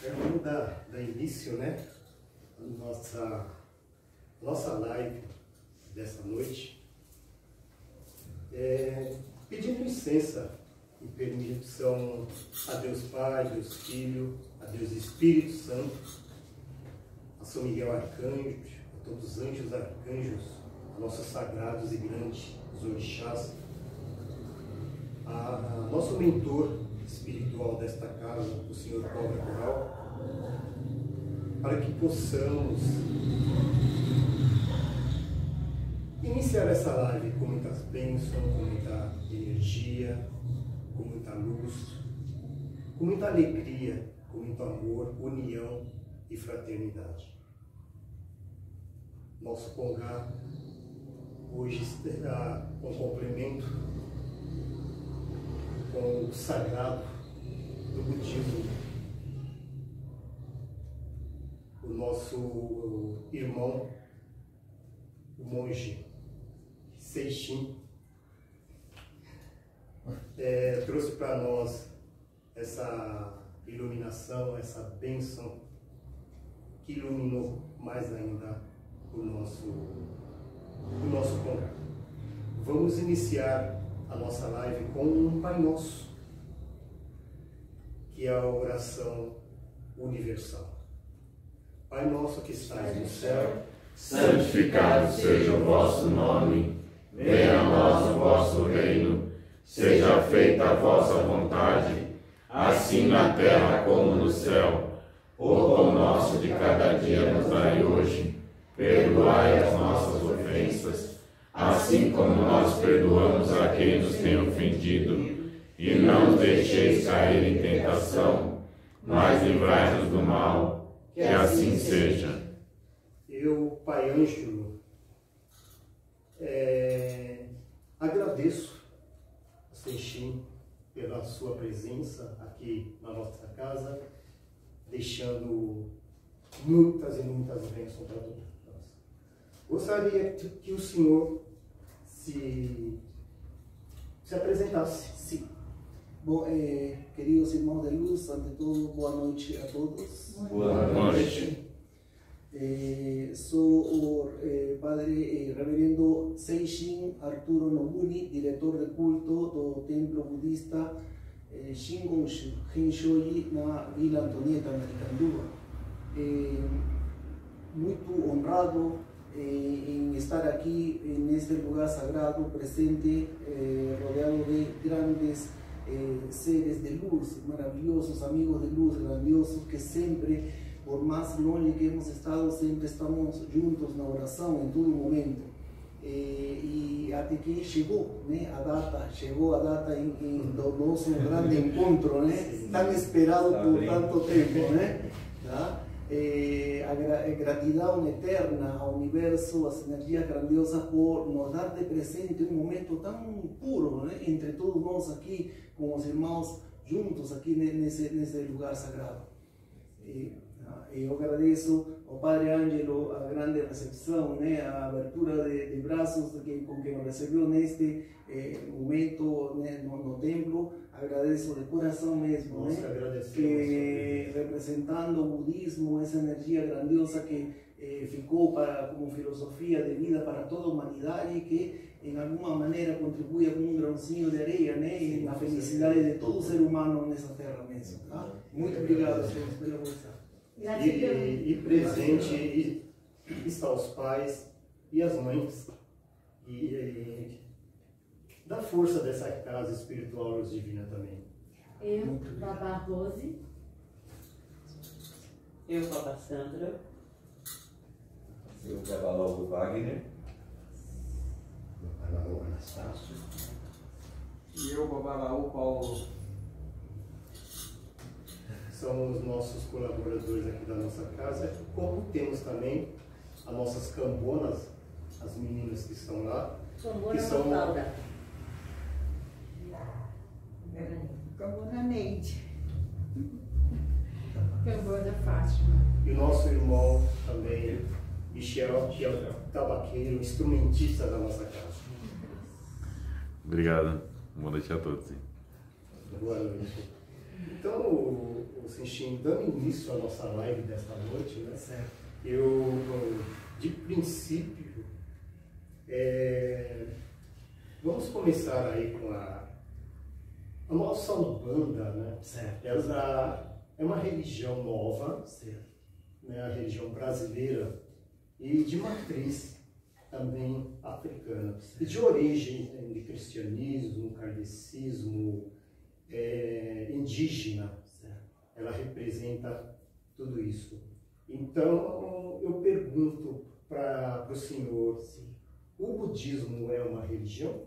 Vamos dar início, né, nossa live dessa noite, pedindo licença e permissão a Deus Pai, Deus Filho, a Deus Espírito Santo, a São Miguel Arcanjo, a todos os anjos arcanjos, a nossos sagrados e grandes orixás, a nosso mentor espiritual desta casa, o Senhor Cobra Coral, para que possamos iniciar essa live com muitas bênçãos, com muita energia, com muita luz, com muita alegria, com muito amor, união e fraternidade. Nosso Congá hoje terá um complemento com o sagrado do budismo, o nosso irmão, o monge Seixin, trouxe para nós essa iluminação, essa bênção que iluminou mais ainda o nosso Congá. Vamos iniciar a nossa live com um Pai Nosso, que é a oração universal. Pai nosso que estás no céu, santificado seja o vosso nome, venha a nós o vosso reino, seja feita a vossa vontade, assim na terra como no céu. O pão nosso de cada dia nos dai hoje, perdoai as nossas ofensas, assim como nós perdoamos a quem nos tem ofendido, e não nos deixeis cair em tentação, mas livrai-nos do mal, que assim seja. Eu, Pai Ângelo, agradeço a Seixin pela sua presença aqui na nossa casa, deixando muitas e muitas bênçãos para todos nós. Gostaria que o senhor se apresentasse. Sim. Bom, queridos irmãos de luz, ante tudo, boa noite a todos. Boa noite. Sou o padre reverendo Seixin Arturo Nobuni, diretor de culto do templo budista Shingon-shu Henshoji na Vila Antonieta, na Aricanduva. Muito honrado em estar aqui neste lugar sagrado, presente, rodeado de grandes seres de luz, maravilhosos amigos de luz, grandiosos, que sempre, por mais longe que hemos estado, sempre estamos juntos na oração em todo momento. E até que chegou, né, a data do nosso grande encontro, né, tão esperado por tanto tempo, né? Tá? A gratidão eterna ao universo, às energias grandiosas, por nos dar de presente um momento tão puro, né, entre todos nós aqui, com os irmãos juntos aqui nesse lugar sagrado. Eu agradeço ao Padre Ângelo a grande recepção, né, a abertura de braços com que nos recebeu neste momento, né, no templo. Agradeço de coração mesmo, né, que representando o budismo, essa energia grandiosa que ficou como filosofia de vida para toda a humanidade, que em alguma maneira contribui com um grãozinho de areia, né, na felicidade de todo ser humano nessa terra mesmo. Tá? Muito obrigado, senhor, pela conversa. E presente está os pais e as mães, e dá força dessa casa espiritual Luz Divina também. Eu, Babá Rose. Eu, Babá Sandra. Eu, Babalaú Wagner. Babalaú Anastácio. E eu, Babalaú Paulo. São os nossos colaboradores aqui da nossa casa, como temos também as nossas cambonas, as meninas que estão lá. Cambona que são Mafalda. Cambona Neide. Cambona Fátima. E o nosso irmão também, Michel, que é o tabaqueiro, instrumentista da nossa casa. Obrigado. Boa noite a todos. Boa noite. Então, o Sinchin, dando início à nossa live desta noite, né? Certo. Eu, de princípio, vamos começar aí com a nossa Umbanda, né? Certo. Ela é uma religião nova, Certo. né? A religião brasileira e de matriz também africana, e de origem de cristianismo, kardecismo, indígena. Certo. Ela representa tudo isso. Então, eu pergunto para o senhor, Sim. o budismo é uma religião?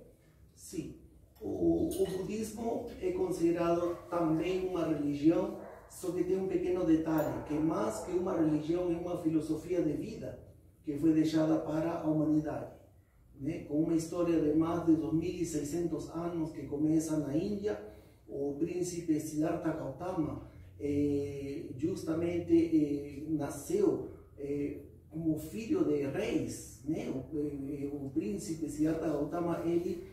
Sim. O budismo é considerado também uma religião, só que tem um pequeno detalhe, que mais que uma religião é uma filosofia de vida que foi deixada para a humanidade, né? Com uma história de mais de 2.600 anos que começa na Índia. O príncipe Siddhartha Gautama justamente nasceu como filho de reis, né? O príncipe Siddhartha Gautama, ele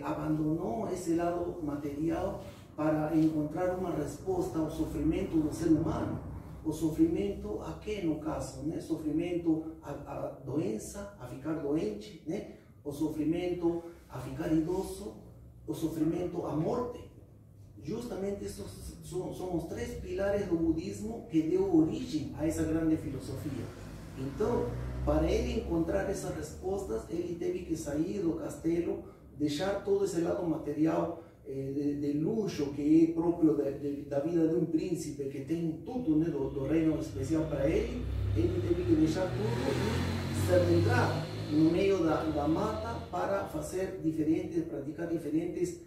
abandonou esse lado material para encontrar uma resposta ao sofrimento do ser humano. O sofrimento a quê, no caso? Né? Sofrimento a doença, a ficar doente, né? O sofrimento a ficar idoso, o sofrimento à morte. Justamente esses são os três pilares do budismo que deu origem a essa grande filosofia. Então, para ele encontrar essas respostas, ele teve que sair do castelo, deixar todo esse lado material de luxo que é próprio da vida de um príncipe que tem tudo, né, do reino especial para ele. Ele teve que deixar tudo e se adentrar no meio da mata para fazer praticar diferentes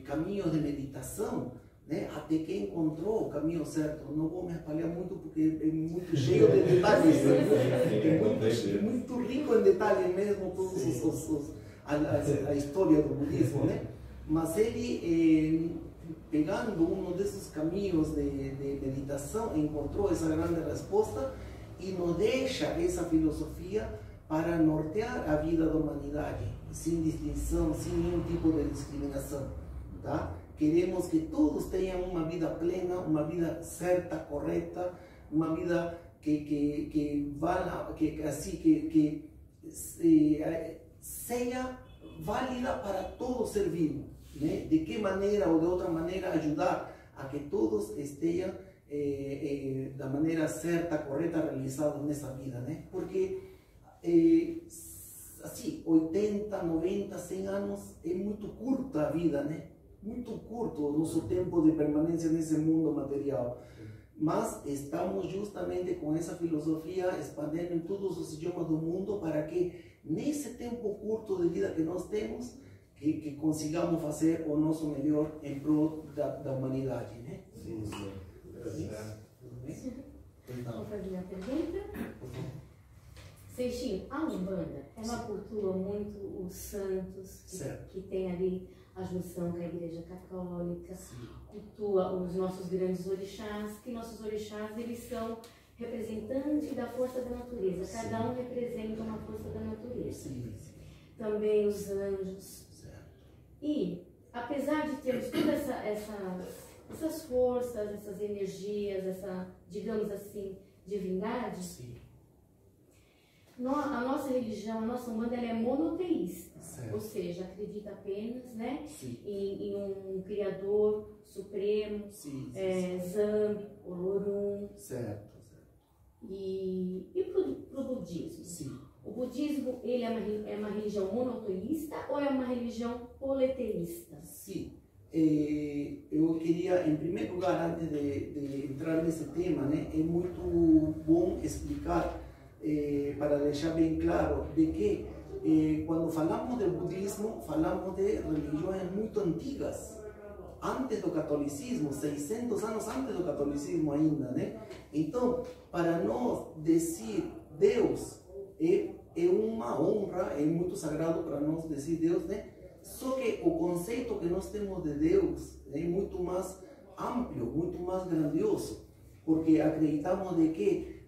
caminhos de meditação, né, até que encontrou o caminho certo. Não vou me espalhar muito porque é muito cheio de detalhes, é muito rico em detalhes mesmo, todos a história do budismo, né? Mas ele, pegando um desses caminhos de meditação, encontrou essa grande resposta e nos deixa essa filosofia para nortear a vida da humanidade, sem distinção, sem nenhum tipo de discriminação, tá? Queremos que todos tenham uma vida plena, uma vida certa, correta, uma vida que seja válida para todo ser vivo, né? De que maneira ou de outra maneira ajudar a que todos estejam da maneira certa, correta, realizados nessa vida, né? Porque assim, 80, 90, 100 anos é muito curta a vida, né? Muito curto o nosso tempo de permanência nesse mundo material. Mas estamos justamente com essa filosofia expandindo em todos os idiomas do mundo para que nesse tempo curto de vida que nós temos, que consigamos fazer o nosso melhor em prol da humanidade, né? Sim, sim. Tudo bem? Então, Vou fazer uma pergunta. Seixinho, a Umbanda é uma cultua muito os santos, que tem ali a junção com a Igreja Católica, cultua os nossos grandes orixás, que nossos orixás eles são representantes da força da natureza, cada um representa uma força da natureza. Também os anjos. E, apesar de termos todas essas forças, essas energias, essa, digamos assim, divindade, a nossa religião, a nossa Umbanda, ela é monoteísta, ou seja, acredita apenas, né, em um Criador Supremo, Zambi, Olorum. Certo. E budismo. Sim. O budismo, ele é uma religião monoteísta ou é uma religião politeísta? Sim. Eu queria, em primeiro lugar, antes de entrar nesse tema, né, é muito bom explicar, para deixar bem claro, de que quando falamos de budismo, falamos de religiões muito antigas, antes do catolicismo, 600 anos antes do catolicismo ainda, né? Então, para nós dizer Deus é uma honra, é muito sagrado para nós dizer Deus, né? Só que o conceito que nós temos de Deus é muito mais amplo, muito mais grandioso, porque acreditamos de que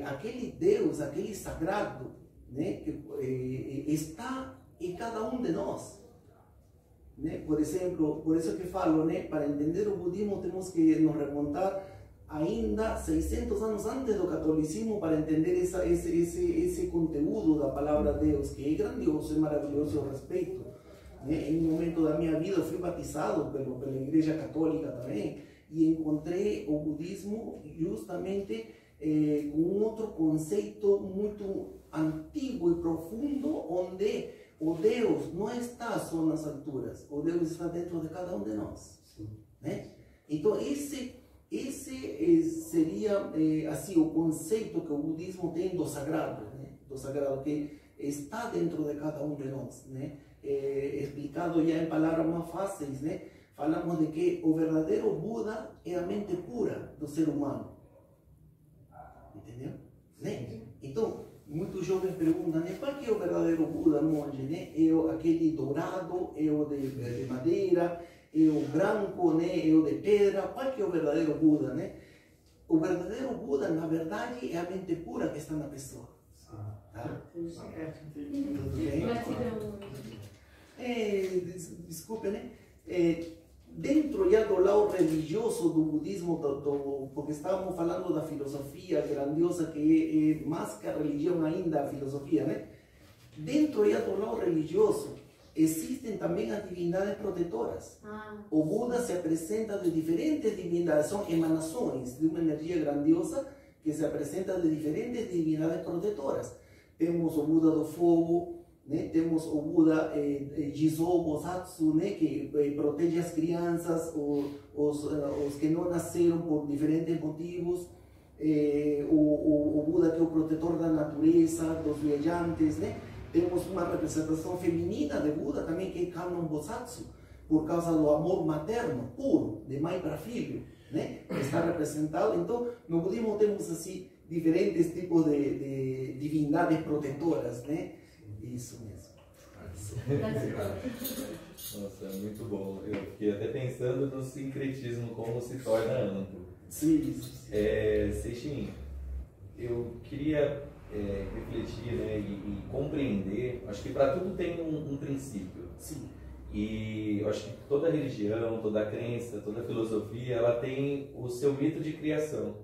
aquele Deus, aquele sagrado, né, que está em cada um de nós. Né? Por exemplo, por isso que falo, né, para entender o budismo temos que nos remontar ainda 600 anos antes do catolicismo para entender esse conteúdo da palavra Deus, que é grandioso, é maravilhoso, eu respeito. Né? Em um momento da minha vida eu fui batizado pela Igreja Católica também e encontrei o budismo justamente com um outro conceito muito antigo e profundo, onde o Deus não está só nas alturas, o Deus está dentro de cada um de nós. Né? Então esse seria assim o conceito que o budismo tem do sagrado, né? Do sagrado que está dentro de cada um de nós, né? Explicado já em palavras mais fáceis, né? Falamos de que o verdadeiro Buda é a mente pura do ser humano, entendeu? Né? Então muitos jovens perguntam, né, qual que é o verdadeiro Buda, monge, né? É aquele dourado, é o de madeira, é o branco, né? É o de pedra. Qual que é o verdadeiro Buda, né? O verdadeiro Buda, na verdade, é a mente pura que está na pessoa. Tá? Tudo bem? Desculpe, né? Dentro já do lado religioso do budismo, porque estávamos falando da filosofia grandiosa, que é mais que a religião ainda, a filosofia, né? Dentro já do lado religioso, existem também as divindades protetoras. O Buda se apresenta de diferentes divindades, são emanações de uma energia grandiosa que se apresenta de diferentes divindades protetoras. Temos o Buda do fogo, né? Temos o Buda Jizo Bosatsu, né? Que protege as crianças, os que não nasceram por diferentes motivos. O Buda que é o protetor da natureza, dos viajantes, né? Temos uma representação feminina de Buda também, que é Kannon Bosatsu, por causa do amor materno, puro, de mãe para filho, né? Está representado. Então, no budismo temos assim diferentes tipos de divindades protetoras, né? Isso mesmo. Nossa, é muito bom. Eu fiquei até pensando no sincretismo, como se torna amplo. Sim. Seixin, eu queria refletir, né, e compreender. Acho que para tudo tem um princípio. Sim. E eu acho que toda religião, toda crença, toda filosofia, ela tem o seu mito de criação.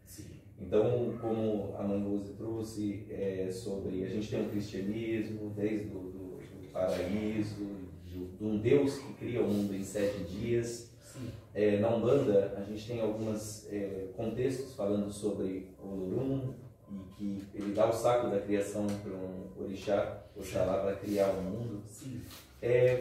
Sim. Então, como a Mãe Rose trouxe sobre, a gente tem um cristianismo desde do paraíso, de um Deus que cria o mundo em 7 dias. Na Umbanda, a gente tem alguns contextos falando sobre o Olorum, e que ele dá o saco da criação para um orixá, Oxalá, para criar o mundo. Sim.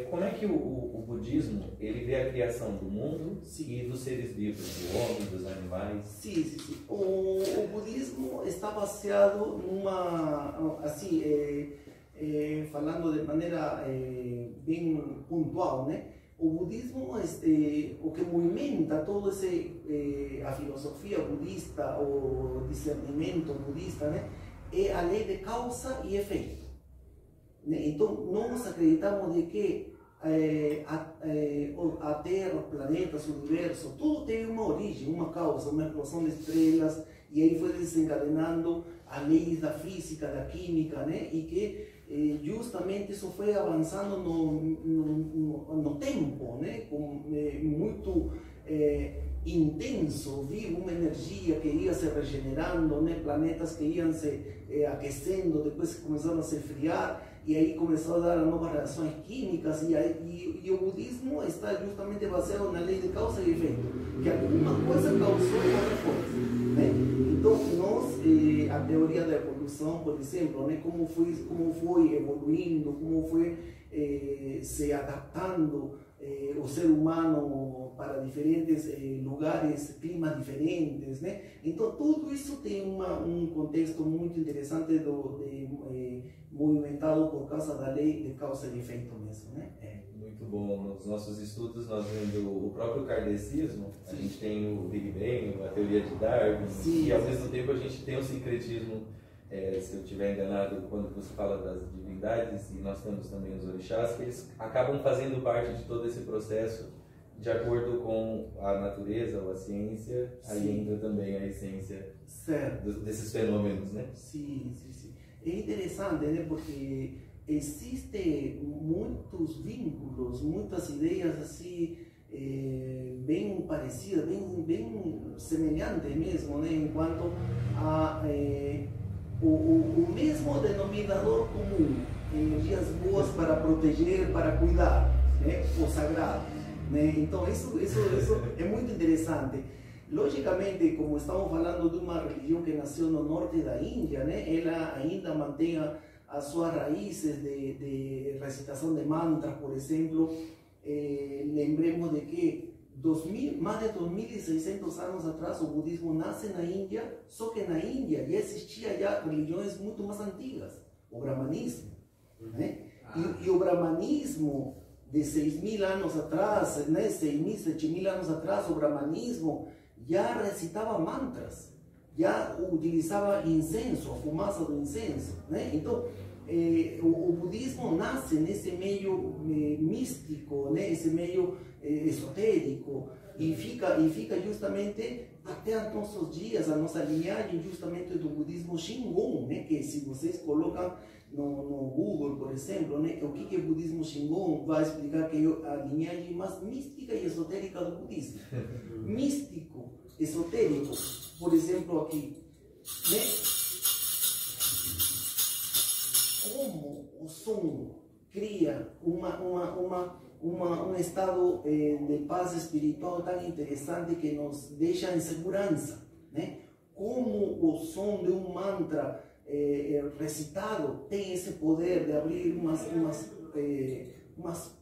Como é que o budismo ele vê a criação do mundo e dos seres vivos, do homem, dos animais? Sim. O budismo está baseado numa, assim, falando de maneira bem pontual, né? O budismo, o que movimenta todo a filosofia budista, o discernimento budista, né? É a lei de causa e efeito. Então, nós acreditamos de que a Terra, os planetas, o universo, tudo tem uma origem, uma causa, uma explosão de estrelas, e aí foi desencadenando as leis da física, da química, né? E que justamente isso foi avançando no tempo, né? Muito intenso, vivo, uma energia que ia se regenerando, né? Planetas que iam se aquecendo, depois começaram a se esfriar, e aí começou a dar novas reações químicas, e o budismo está justamente baseado na lei de causa e efeito, que alguma coisa causou outra coisa, né? Então nós a teoria da evolução, por exemplo, né? Como foi evoluindo, como foi se adaptando o ser humano para diferentes lugares, climas diferentes, né? Então tudo isso tem um contexto muito interessante movimentado por causa da lei de causa e efeito mesmo, né? Muito bom. Nos nossos estudos, nós vendo o próprio kardecismo, a gente tem o Big Bang, a teoria de Darwin, e ao mesmo tempo a gente tem o sincretismo, se eu estiver enganado, quando você fala das divindades, e nós temos também os orixás, que eles acabam fazendo parte de todo esse processo, de acordo com a natureza ou a ciência, aí entra também a essência desses fenômenos, né? Sim. É interessante, né? Porque existem muitos vínculos, muitas ideias assim, bem parecidas, bem semelhantes mesmo, né? Enquanto a o mesmo denominador comum, energias boas para proteger, para cuidar, né? O sagrado, né? Então isso é muito interessante. Logicamente, como estamos falando de uma religião que nasceu no norte da Índia, né? Ela ainda mantém as suas raízes de recitação de mantras, por exemplo. Lembremos de que mais de 2.600 anos atrás o budismo nasce na Índia, só que na Índia já existia religiões muito mais antigas, o brahmanismo, né? E o brahmanismo de 6.000 anos atrás, né? 6.000, 7.000 anos atrás, o brahmanismo já recitava mantras, já utilizava incenso, a fumaça do incenso, né? Então, o budismo nasce nesse meio místico, né? Esse meio esotérico, e fica justamente até nossos dias, a nossa linhagem justamente do budismo Shingon, né? Que se vocês colocam no Google, por exemplo, né? O que é budismo Shingon, vai explicar que é a linhagem mais mística e esotérica do budismo. Místico, esotérico, por exemplo aqui, né? Como o som cria um estado de paz espiritual tão interessante que nos deixa em segurança, né? Como o som de um mantra recitado tem esse poder de abrir umas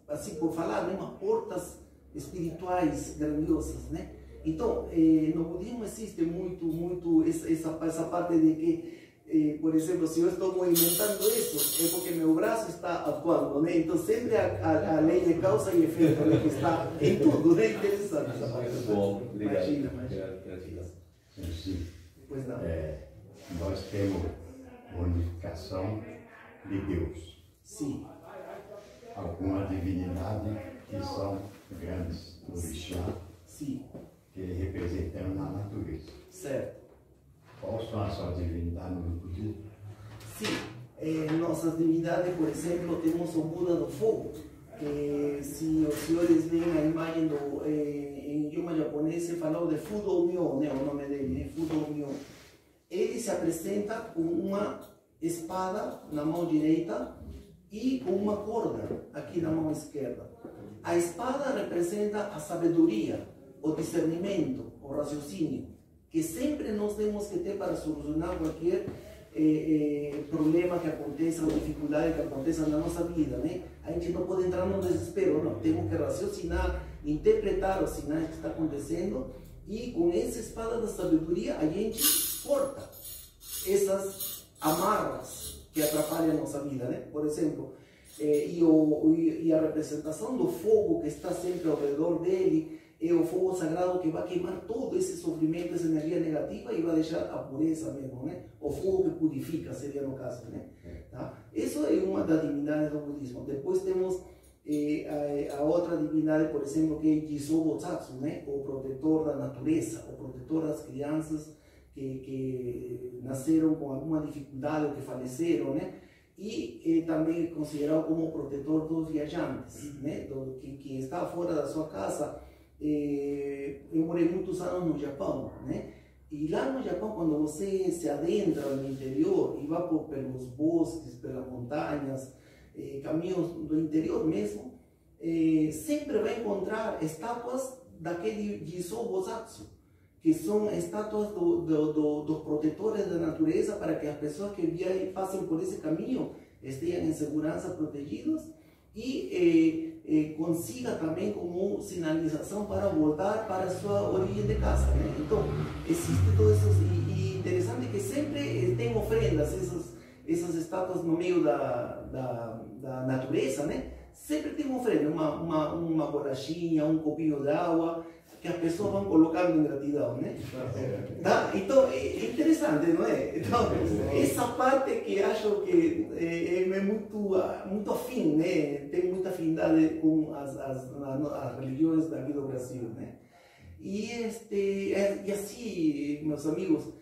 assim por falar, né? Umas portas espirituais grandiosas, né? Então, no budismo existe muito essa parte de que por exemplo, se eu estou movimentando isso, é porque meu braço está atuando, né? Então sempre a lei de causa e efeito, né? Que está em tudo, né? Interessante essa parte. Muito bom, obrigado. Imagina. Sim. Pois não. Nós temos unificação de Deus. Sim. Alguma divindade que são grandes orixás, sim, que representam na natureza. Certo. Quais são as suas divindades no budismo? Sim, nossas divindades, por exemplo, temos o Buda do Fogo, que se os senhores veem a imagem em idioma japonês, se falou de Fudo-myo, né, o nome dele, né, Fudo-myo. Ele se apresenta com uma espada na mão direita e com uma corda aqui na mão esquerda. A espada representa a sabedoria, o discernimento, o raciocínio, que sempre nós temos que ter para solucionar qualquer problema que aconteça ou dificuldade que aconteça na nossa vida, né? A gente não pode entrar no desespero, não. Temos que raciocinar, interpretar os sinais que estão acontecendo e com essa espada da sabedoria a gente corta essas amarras que atrapalham a nossa vida, né? Por exemplo, e a representação do fogo que está sempre ao redor dele, é o fogo sagrado que vai queimar todo esse sofrimento, essa energia negativa e vai deixar a pureza mesmo, né? O fogo que purifica seria no caso, né? Tá? Isso é uma das divindades do budismo. Depois temos a outra divindade, por exemplo, que é Jizo Bosatsu, né? O protetor da natureza, o protetor das crianças que nasceram com alguma dificuldade ou que faleceram, né? E também é considerado como protetor dos viajantes, né? Que está fora da sua casa. Eu morei muitos anos no Japão, né? E lá no Japão, quando você se adentra no interior e vai pelos bosques, pelas montanhas, caminhos do interior mesmo, sempre vai encontrar estátuas daquele Jizo Bosatsu, que são estátuas dos protetores da natureza, para que as pessoas que passem por esse caminho estejam em segurança, protegidos, e consiga também como sinalização para voltar para a sua origem de casa, né? Então, existe todo isso, e interessante que sempre tem ofrendas, essas estátuas no meio da natureza, né? Sempre tem uma ofrenda, uma bolachinha, um copinho de água, que as pessoas vão colocando em gratidão, né? Tá? Então, é interessante, não é? Então, essa parte que acho que é muito afim, né? Tem muita afinidade com as religiões daqui do Brasil, né? E assim, meus amigos,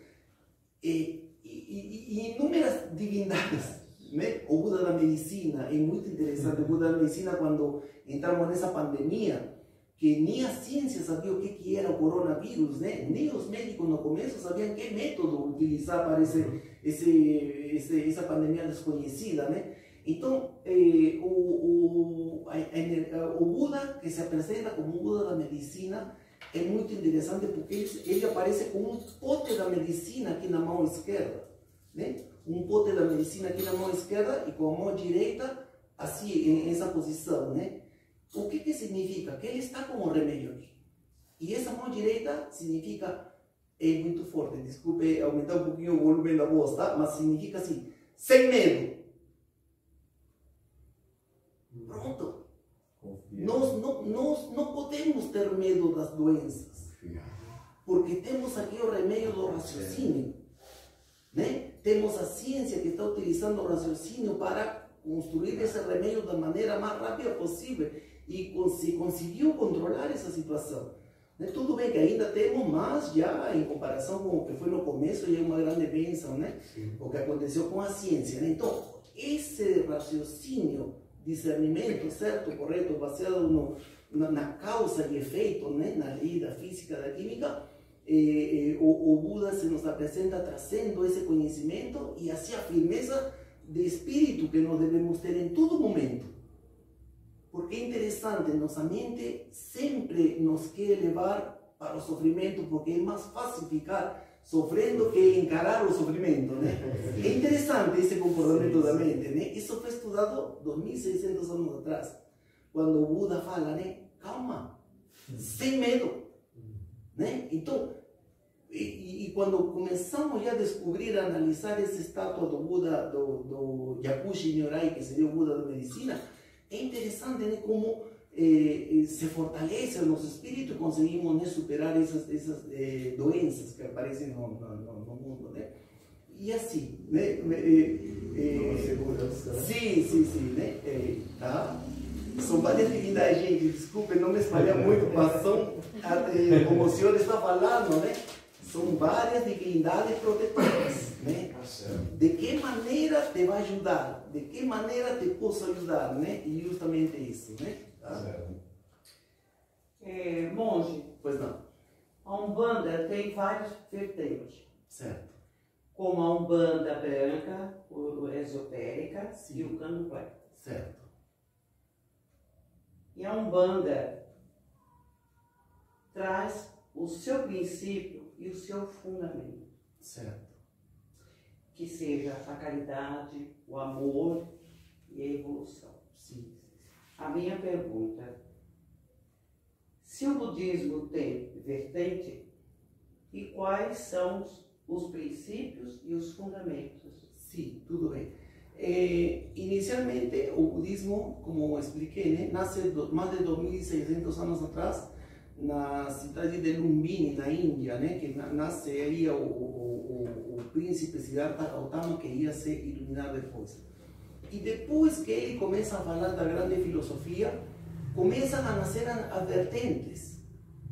inúmeras divindades, né? O Buda da medicina é muito interessante. O Buda da medicina, quando entramos nessa pandemia, que nem a ciência sabia o que era o coronavírus, né? Nem os médicos no começo sabiam que método utilizar para essa pandemia desconhecida, né? Então, o Buda, que se apresenta como Buda da medicina, é muito interessante, porque ele aparece com um pote da medicina aqui na mão esquerda, né? Um pote da medicina aqui na mão esquerda e com a mão direita assim, em essa posição, né? O que significa? Que ele está com o remédio aqui. E essa mão direita significa, é muito forte, desculpe aumentar um pouquinho o volume da voz, tá? Mas significa assim, sem medo. Pronto. Nós não podemos ter medo das doenças, porque temos aqui o remédio do raciocínio, né? Temos a ciência que está utilizando o raciocínio para construir esse remédio da maneira mais rápida possível, e conseguiu controlar essa situação. Né? Tudo bem que ainda temos, mas já em comparação com o que foi no começo, já é uma grande bênção, né? O que aconteceu com a ciência, né? Então, esse raciocínio, discernimento certo, correto, baseado na causa e efeito, né? Na lei da física, da química, o Buda se nos apresenta trazendo esse conhecimento e assim a firmeza de espírito que nós devemos ter em todo momento. Porque é interessante, nossa mente sempre nos quer levar para o sofrimento, porque é mais fácil ficar sofrendo que encarar o sofrimento, né? É interessante esse comportamento da mente, né? Isso foi estudado 2600 anos atrás, quando o Buda fala, né? Calma, sem medo, né? Então, e quando começamos já a descobrir, a analisar essa estátua do Buda, do Yakushi Nyorai, que seria o Buda da medicina, é interessante, né, como se fortalece o nosso espírito e conseguimos, né, superar essas doenças que aparecem no mundo, né? E assim, né? Sim, né? Tá? São várias divindades, gente, desculpe, não me espalhar muito, mas são, como o senhor está falando, né? São várias divindades protetoras, né? De que maneira te vai ajudar? De que maneira te posso ajudar, né? E justamente isso, né? Monge. Pois não. A Umbanda tem vários vertentes. Certo. Como a Umbanda branca, esotérica, sim, e o candomblé. Certo. E a Umbanda traz o seu princípio e o seu fundamento. Certo. Que seja a caridade, o amor e a evolução. Sim. A minha pergunta: se o budismo tem vertente, e quais são os princípios e os fundamentos? Sim, tudo bem. Inicialmente, o budismo, como eu expliquei, né, nasce mais de 2600 anos atrás, na cidade de Lumbini, na Índia, né, que nasce aí o príncipe Siddhartha Gautama, que ia se iluminar depois. E depois que ele começa a falar da grande filosofia, começam a nascer as vertentes.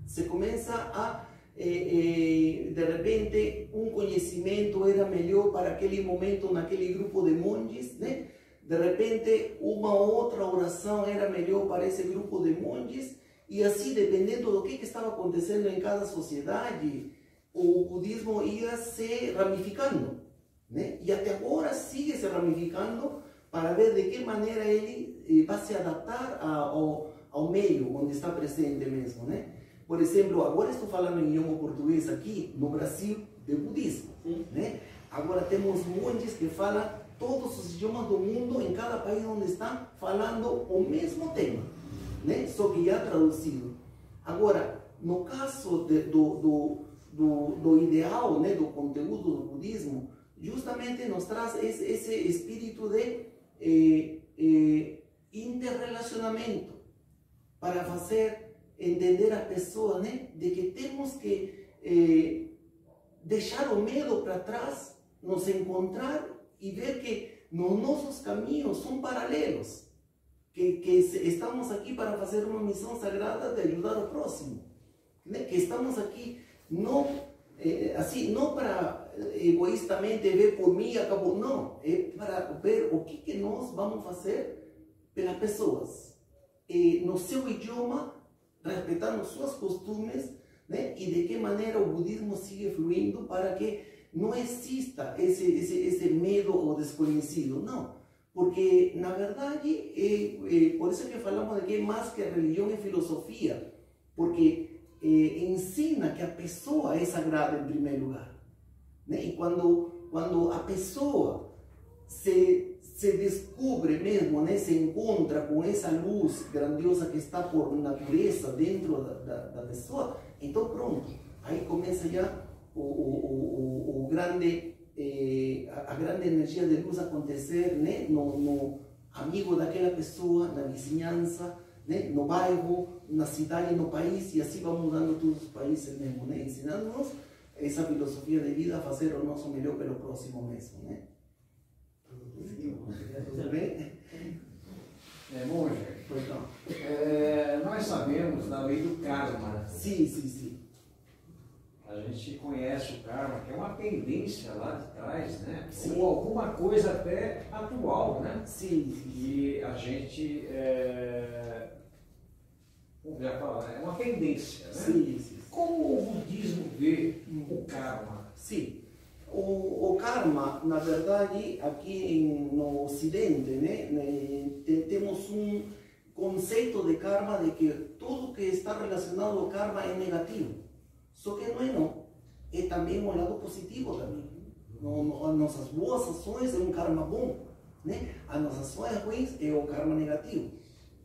Se começa a, de repente, um conhecimento era melhor para aquele momento, naquele grupo de monges, né? De repente, uma outra oração era melhor para esse grupo de monges. E assim, dependendo do que estava acontecendo em cada sociedade, o budismo ia se ramificando, né? E até agora sigue se ramificando para ver de que maneira ele vai se adaptar ao meio onde está presente mesmo, né? Por exemplo, agora estou falando em idioma português aqui no Brasil de budismo, né? Agora temos monges que falam todos os idiomas do mundo, em cada país onde estão, falando o mesmo tema, né? Só que já traduzido. Agora, no caso do ideal, né, do conteúdo do budismo, justamente nos traz esse espírito de interrelacionamento para fazer entender a pessoa, né, de que temos que deixar o medo para trás, nos encontrar e ver que nos nossos caminhos são paralelos, que estamos aqui para fazer uma missão sagrada de ajudar o próximo, né? Que estamos aqui não assim, não para egoístamente ver por mim, acabou, não, é para ver o que nós vamos fazer pelas pessoas, no seu idioma, respeitando suas costumes, né? E de que maneira o budismo sigue fluindo para que não exista esse medo ou desconhecido, não. Porque, na verdade, por isso que falamos de que mais que religião é filosofia, porque ensina que a pessoa é sagrada em primeiro lugar, né? E quando a pessoa se descobre mesmo, né? Se encontra com essa luz grandiosa que está por natureza dentro da pessoa, então pronto, aí começa já a grande energia de luz acontecer, né? No amigo daquela pessoa, na vizinhança, né? No bairro, na cidade, no país, e assim vamos mudando todos os países mesmo, né? Ensinando-nos essa filosofia de vida a fazer o nosso melhor pelo próximo mesmo, né? Tudo bem? Monge, nós sabemos da lei do karma. Sim. A gente conhece o karma, que é uma tendência lá de trás, né? Sim. Ou alguma coisa até atual, né? Sim. E a gente, como já falar, é uma tendência, né? Sim. Como o budismo vê o karma? Sim. O karma, na verdade, aqui no Ocidente, né, temos um conceito de karma de que tudo que está relacionado ao karma é negativo. Só que não. É também um lado positivo também. As nossas boas ações é um karma bom, né? As nossas ações ruins é o karma negativo.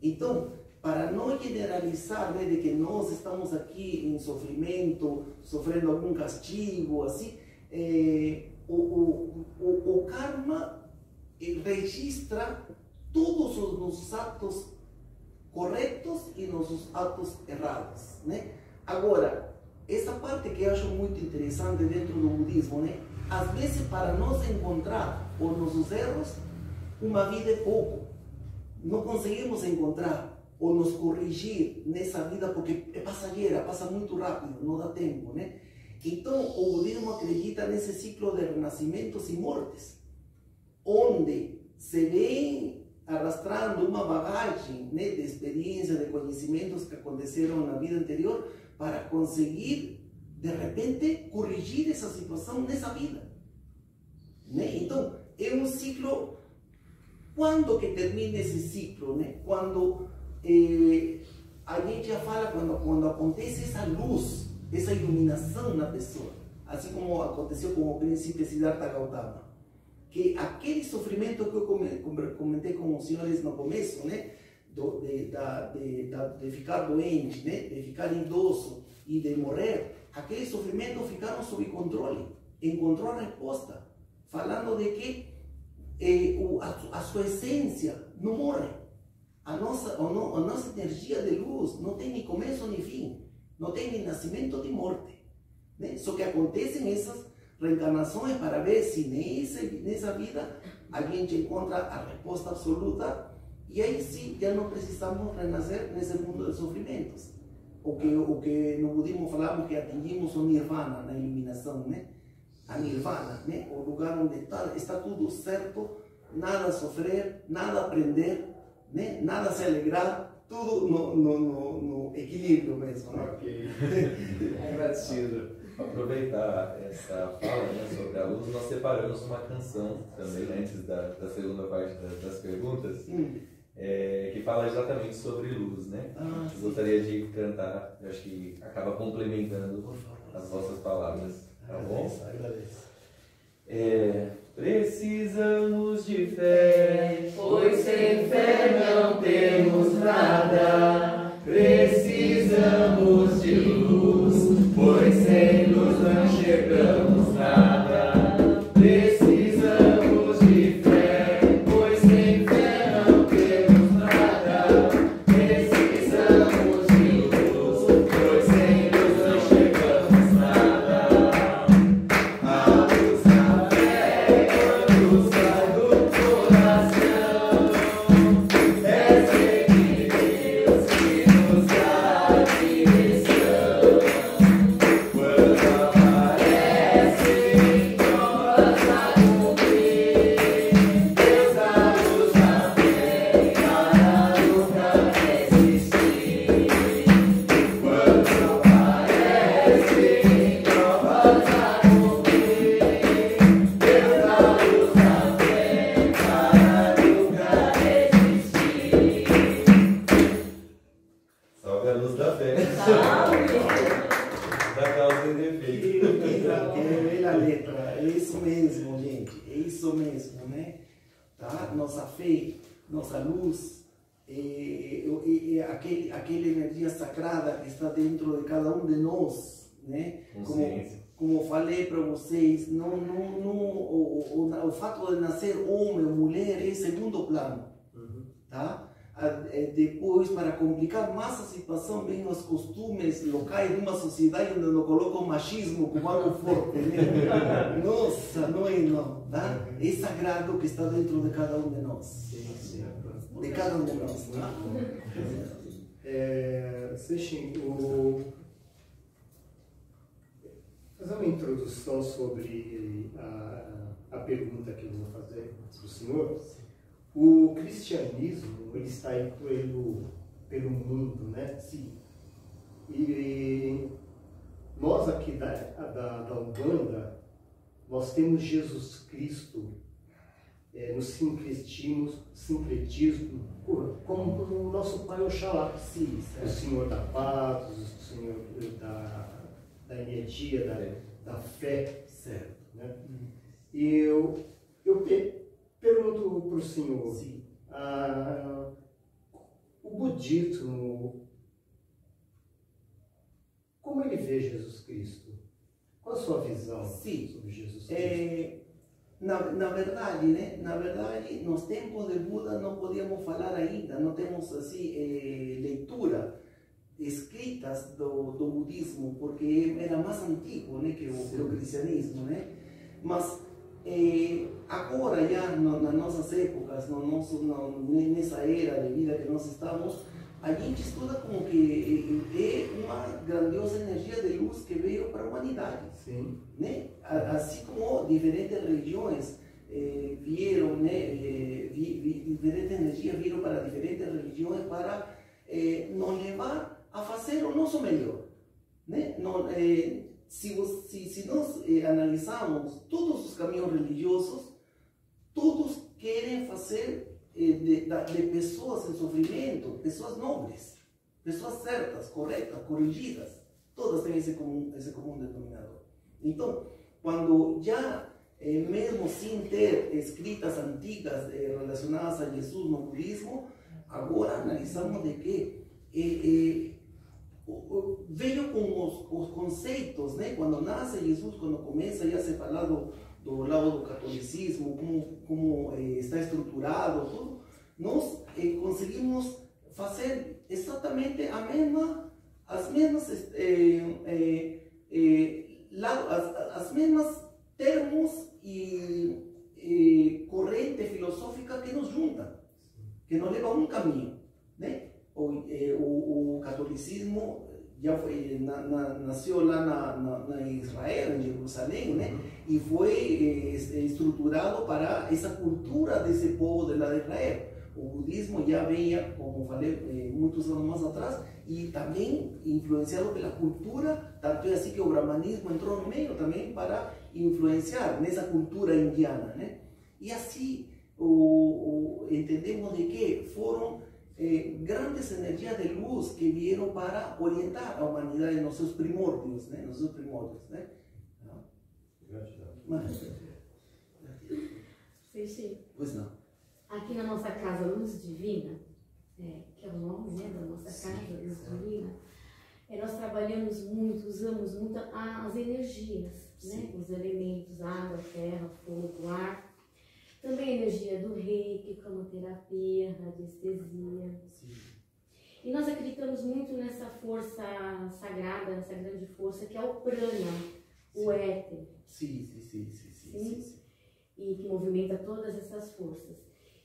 Então, para não generalizar, né, de que nós estamos aqui em sofrimento, sofrendo algum castigo, assim, o karma registra todos os nossos atos corretos e nossos atos errados, né? Agora, essa parte que eu acho muito interessante dentro do budismo, né? Às vezes, para nós encontrar os nossos erros, uma vida é pouco. Não conseguimos encontrar ou nos corrigir nessa vida porque é passageira, passa muito rápido, não dá tempo, né? Então, o budismo acredita nesse ciclo de renascimentos e mortes, onde se vem arrastando uma bagagem, né, de experiência, de conhecimentos que aconteceram na vida anterior, para conseguir, de repente, corrigir essa situação nessa vida, né? Então, é um ciclo. Quando que termina esse ciclo, né? Quando a gente já fala, quando acontece essa luz, essa iluminação na pessoa, assim como aconteceu com o príncipe Siddhartha Gautama, que aquele sofrimento que eu comentei com os senhores no começo, né, de ficar doente, né, de ficar idoso e de morrer, aquele sofrimento ficaram sob controle, encontrou a resposta, falando de que a sua essência não morre, a nossa energia de luz não tem nem começo nem fim, não tem nem nascimento nem morte, né? Só que acontecem essas reencarnações para ver se nessa vida a gente encontra a resposta absoluta, e aí sim já não precisamos renascer nesse mundo de sofrimentos. O que no budismo falamos que atingimos o nirvana, na iluminação, né? A nirvana, né? O lugar onde está tudo certo, nada sofrer, nada aprender, né? Nada se alegrar, tudo no equilíbrio mesmo, né? Ok. Agradecido. Aproveitar essa fala, né, sobre a luz, nós separamos uma canção também antes da segunda parte das perguntas, que fala exatamente sobre luz, né? Eu gostaria de cantar, eu acho que acaba complementando as vossas palavras, tá bom? Agradeço. Precisamos de fé, pois sem fé não temos nada. Precisamos de luz, pois sem luz não enxergamos nada. Precisamos de fé, pois sem fé não temos nada. Precisamos de luz, pois sem luz não enxergamos nada. A luz da fé, quando sai do coração, é sempre Deus que nos dá a direção. Quando aparecem provas a cumprir, Deus dá luz da fé para nunca desistir. Quando aparecem provas a cumprir, Deus dá luz da fé para nunca desistir. Salve a luz da fé. Da causa e defeito. Que bela letra, é isso mesmo, gente, é isso mesmo, né? Tá? Nossa fé, nossa luz, aquela energia sagrada que está dentro de cada um de nós, né? Como falei para vocês, o fato de nascer homem ou mulher é segundo plano, tá? Depois, para complicar mais a situação, vem os costumes locais de uma sociedade onde não coloca o machismo como algo forte, né? Nossa, não é não, tá? É sagrado que está dentro de cada um de nós. De cada um de nós, tá? Seixin, fazer uma introdução sobre a pergunta que eu vou fazer para o senhor. O cristianismo, ele está aí pelo mundo, né? Sim. E nós aqui da Umbanda, nós temos Jesus Cristo no sincretismo como o nosso Pai Oxalá. Sim, o Senhor da paz, o Senhor da energia, da fé. Certo. Né? E eu pergunto para o senhor, o budismo, como ele vê Jesus Cristo? Qual a sua visão sobre Jesus Cristo? Na verdade, né? Na verdade, nos tempos de Buda não podíamos falar ainda, não temos assim leitura escritas do budismo, porque era mais antigo, né, que o cristianismo, né? Mas agora, já nas nossas épocas, nessa era de vida que nós estamos, a gente estuda como que é uma grandiosa energia de luz que veio para a humanidade. Sim. Né? Assim como diferentes religiões vieram, né? Diferentes energias vieram para diferentes religiões para nos levar a fazer o nosso melhor. Né? Se nós analisarmos todos os caminhos religiosos, todos querem fazer de pessoas em sofrimento, pessoas nobres, pessoas certas, corretas, corrigidas. Todas têm esse comum denominador. Então, quando já, mesmo sem ter escritas antigas relacionadas a Jesus no budismo, agora analisamos de que veio com os conceitos, né? Quando nasce Jesus, quando começa já a ser falado do lado do catolicismo, como está estruturado, tudo, nós conseguimos fazer exatamente as mesmas termos e corrente filosófica que nos juntam, que nos levam a um caminho, né? O catolicismo já foi, nasceu lá na Israel, em Jerusalém, né? E foi estruturado para essa cultura desse povo de lá de Israel. O budismo já vinha, como falei, muitos anos mais atrás, e também influenciado pela cultura, tanto é assim que o brahmanismo entrou no meio também para influenciar nessa cultura indiana, né? E assim, entendemos de que foram grandes energias de luz que vieram para orientar a humanidade nos seus primórdios, né? Nos seus primórdios, né? Pois não. Aqui na nossa casa Luz Divina, que é o nome, né, da nossa casa Luz Divina, nós trabalhamos muito, usamos muito as energias, né? Os elementos, água, terra, fogo, ar. Também a energia do reiki, cromoterapia, radiestesia. Sim. E nós acreditamos muito nessa força sagrada, nessa grande força que é o prana, o éter. Sim. E que movimenta todas essas forças.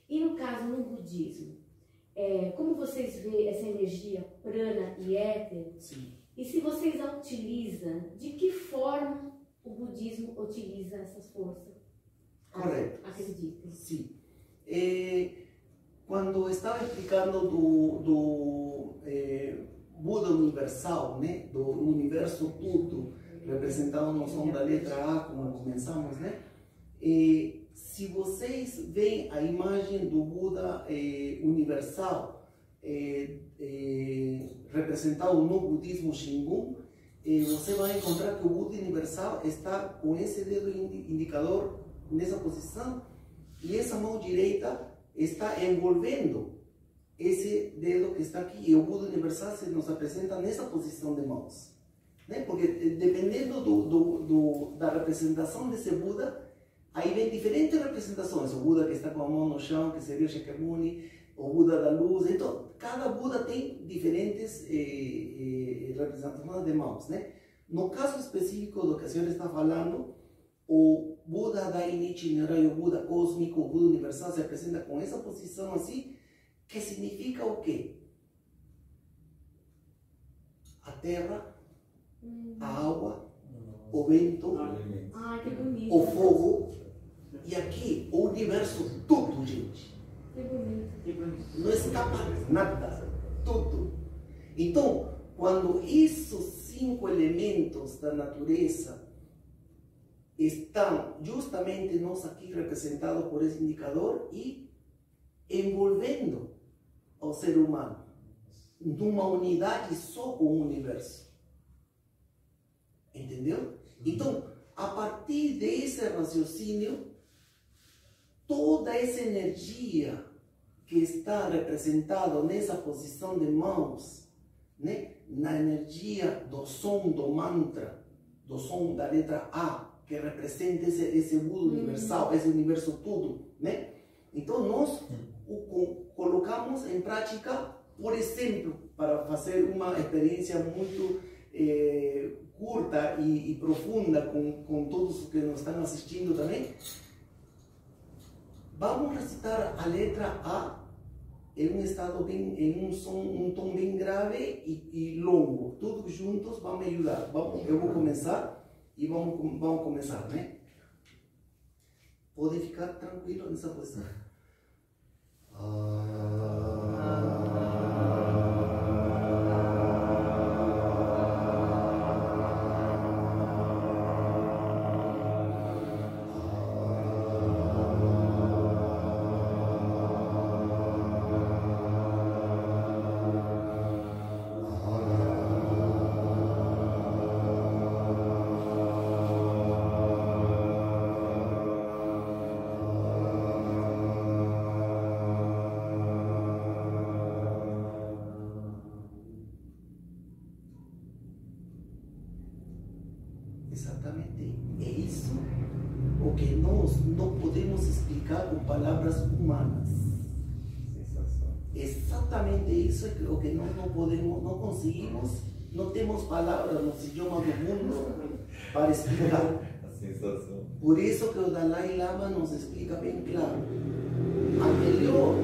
E no caso, no budismo, como vocês veem essa energia prana e éter? Sim. E se vocês a utilizam, de que forma o budismo utiliza essas forças? Correto. Acreditem. Sim. Quando estava explicando do Buda universal, né, do universo tudo, representado no som da letra A, como começamos, né? Se vocês veem a imagem do Buda universal, representado no budismo Shingon, você vai encontrar que o Buda universal está com esse dedo indicador nessa posição e essa mão direita está envolvendo esse dedo que está aqui, e o Buda universal se nos apresenta nessa posição de mãos, né? Porque dependendo da representação desse Buda, aí vem diferentes representações. O Buda que está com a mão no chão, que seria o Shakyamuni, o Buda da luz. Então, cada Buda tem diferentes representações de mãos, né? No caso específico do que a senhora está falando, o Buda Dainichi Nyorai, o Buda cósmico, o Buda universal, se apresenta com essa posição assim, que significa o quê? A terra, a água, o vento, o fogo, e aqui o universo, tudo, gente. Não escapa nada, tudo. Então, quando esses 5 elementos da natureza estão justamente nós aqui representados por esse indicador e envolvendo o ser humano numa unidade só com o universo. Entendeu? Então, a partir desse raciocínio, toda essa energia que está representada nessa posição de mãos, né, na energia do som do mantra, do som da letra A, que representa esse Buda universal, esse universo tudo, né? Então nós o colocamos em prática, por exemplo, para fazer uma experiência muito curta e profunda com todos os que nos estão assistindo também. Vamos recitar a letra A em um estado bem, em um tom bem grave e longo. Todos juntos vão me ajudar. Eu vou começar e vamos começar, né? Pode ficar tranquilo nessa posição. Exatamente, é isso o que nós não podemos explicar com palavras humanas. Exatamente isso é o que nós não podemos, não conseguimos, não temos palavras nos idiomas do mundo para explicar. A sensação. Por isso que o Dalai Lama nos explica bem claro. A melhor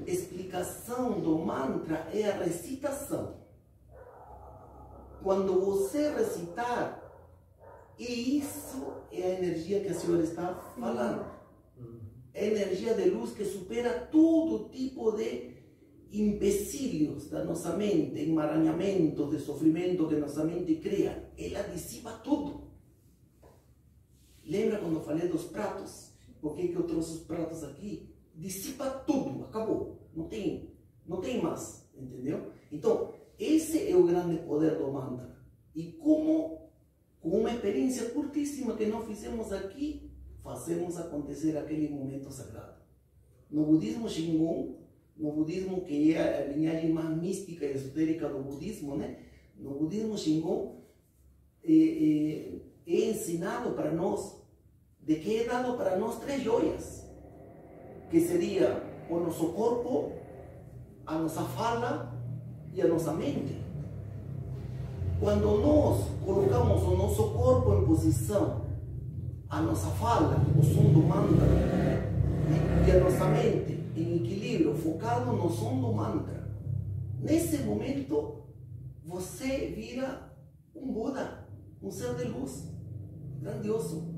explicação do mantra é a recitação. Quando você recitar, e isso é a energia que a senhora está falando. É a energia de luz que supera todo tipo de empecilhos da nossa mente, emaranhamentos de sofrimento que nossa mente cria. Ela dissipa tudo. Lembra quando eu falei dos pratos? por que eu trouxe os pratos aqui, dissipa tudo, acabou, não tem mais, entendeu? Então, esse é o grande poder do mantra. E como, com uma experiência curtíssima que nós fizemos aqui, fazemos acontecer aquele momento sagrado. No budismo Shingon, no budismo que é a linhagem mais mística e esotérica do budismo, né? No budismo Shingon, é ensinado para nós, de que é dado para nós 3 joias, que seria o nosso corpo, a nossa fala e a nossa mente. Quando nós colocamos o nosso corpo em posição, a nossa fala, o som do mantra, e a nossa mente em equilíbrio, focado no som do mantra, nesse momento você vira um Buda, um ser de luz, grandioso.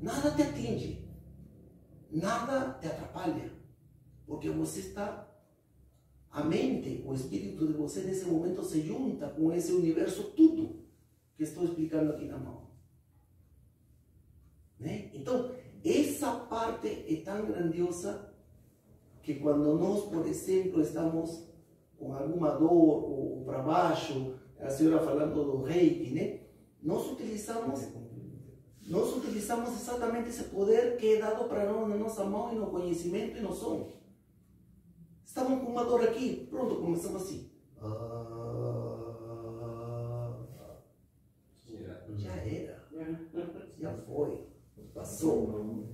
Nada te atinge, nada te atrapalha, porque você está, a mente, o espírito de você nesse momento se junta com esse universo, tudo que estou explicando aqui na mão. Né? Então, essa parte é tão grandiosa que quando nós, por exemplo, estamos com alguma dor ou para baixo, a senhora falando do reiki, né? Nós utilizamos exatamente esse poder que é dado para nós na nossa mão e no conhecimento e no som. Estavam com uma dor aqui, pronto, começamos assim. Já era, já foi, passou.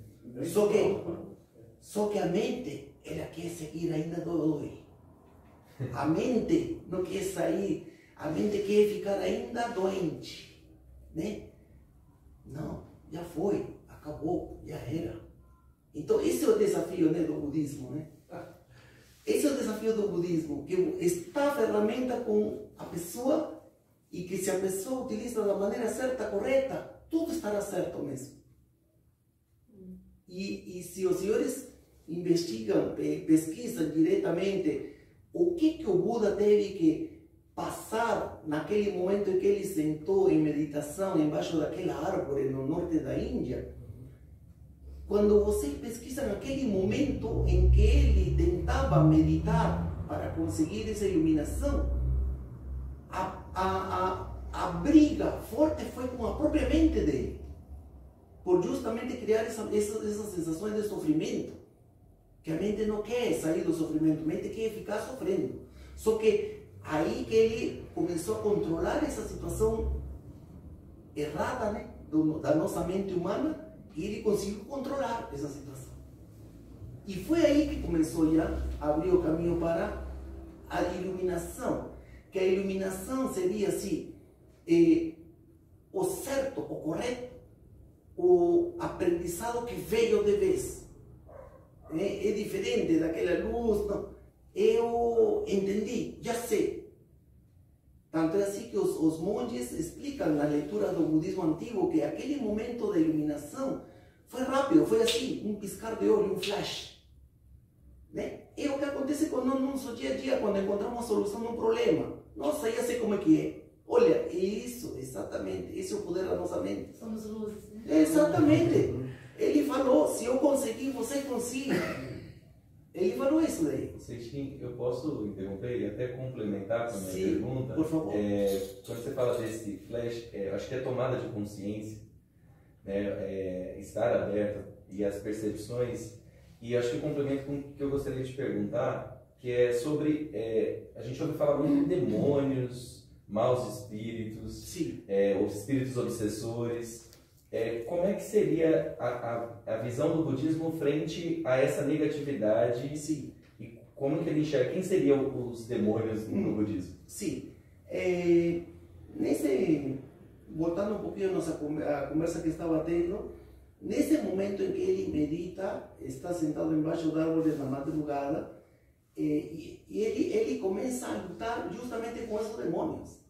Só que a mente, ela quer seguir ainda dói. A mente não quer sair, a mente quer ficar ainda doente, né? Não, já foi, acabou, já era. Então esse é o desafio, né, do budismo, né? Esse é o desafio do budismo, que está a ferramenta com a pessoa e que se a pessoa utiliza da maneira certa, correta, tudo estará certo mesmo. E se os senhores investigam, pesquisam diretamente o que o Buda teve que passar naquele momento em que ele sentou em meditação embaixo daquela árvore no norte da Índia, quando vocês pesquisam aquele momento em que ele tentava meditar para conseguir essa iluminação, a briga forte foi com a própria mente dele, por justamente criar essas sensações de sofrimento, que a mente não quer sair do sofrimento, a mente quer ficar sofrendo. Só que aí que ele começou a controlar essa situação errada, né, da nossa mente humana, e ele conseguiu controlar essa situação. E foi aí que começou já a abrir o caminho para a iluminação. Que a iluminação seria assim, o certo, o correto, o aprendizado que veio de vez. É diferente daquela luz. Não. Eu entendi, já sei. Tanto é assim que os monges explicam na leitura do budismo antigo que aquele momento da iluminação foi rápido, foi assim, um piscar de olho, um flash. Né? É o que acontece com nós no nosso dia a dia, quando encontramos a solução de um problema. Nossa, já sei como é que é. Olha, isso, exatamente, esse é o poder da nossa mente. Somos luzes, né? Exatamente. Ele falou, se eu conseguir, você consiga. Ele falou isso daí. Seixin, eu posso interromper e até complementar com a minha pergunta? Por favor. Quando você fala desse flash, acho que é tomada de consciência, né, estar aberto e as percepções, e acho que complemento com o que eu gostaria de perguntar, que é sobre, a gente ouve falar muito de demônios, maus espíritos, os espíritos obsessores. Como é que seria a visão do budismo frente a essa negatividade? Sim. E como que ele enxerga? Quem seriam os demônios no budismo? Sim. Voltando um pouquinho a nossa conversa que estava tendo, nesse momento em que ele medita, está sentado embaixo da árvore na madrugada, e ele começa a lutar justamente com esses demônios.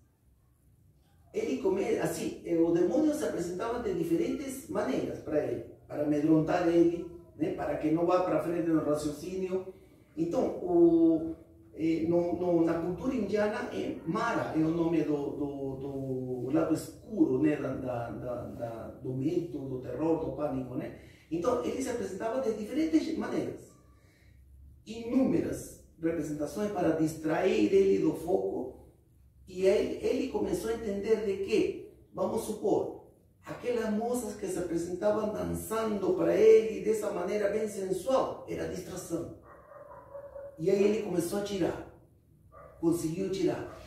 Ele começa assim, o demônio se apresentava de diferentes maneiras para ele, para amedrontar ele, né, para que não vá para frente no raciocínio. Então, na cultura indiana, Mara é o nome do lado escuro, né, do medo, do terror, do pânico, né? Então, ele se apresentava de diferentes maneiras. Inúmeras representações para distrair ele do foco. E ele começou a entender de que, vamos supor, aquelas moças que se apresentavam dançando para ele dessa maneira bem sensual, era distração. E aí ele começou a tirar. Conseguiu tirar.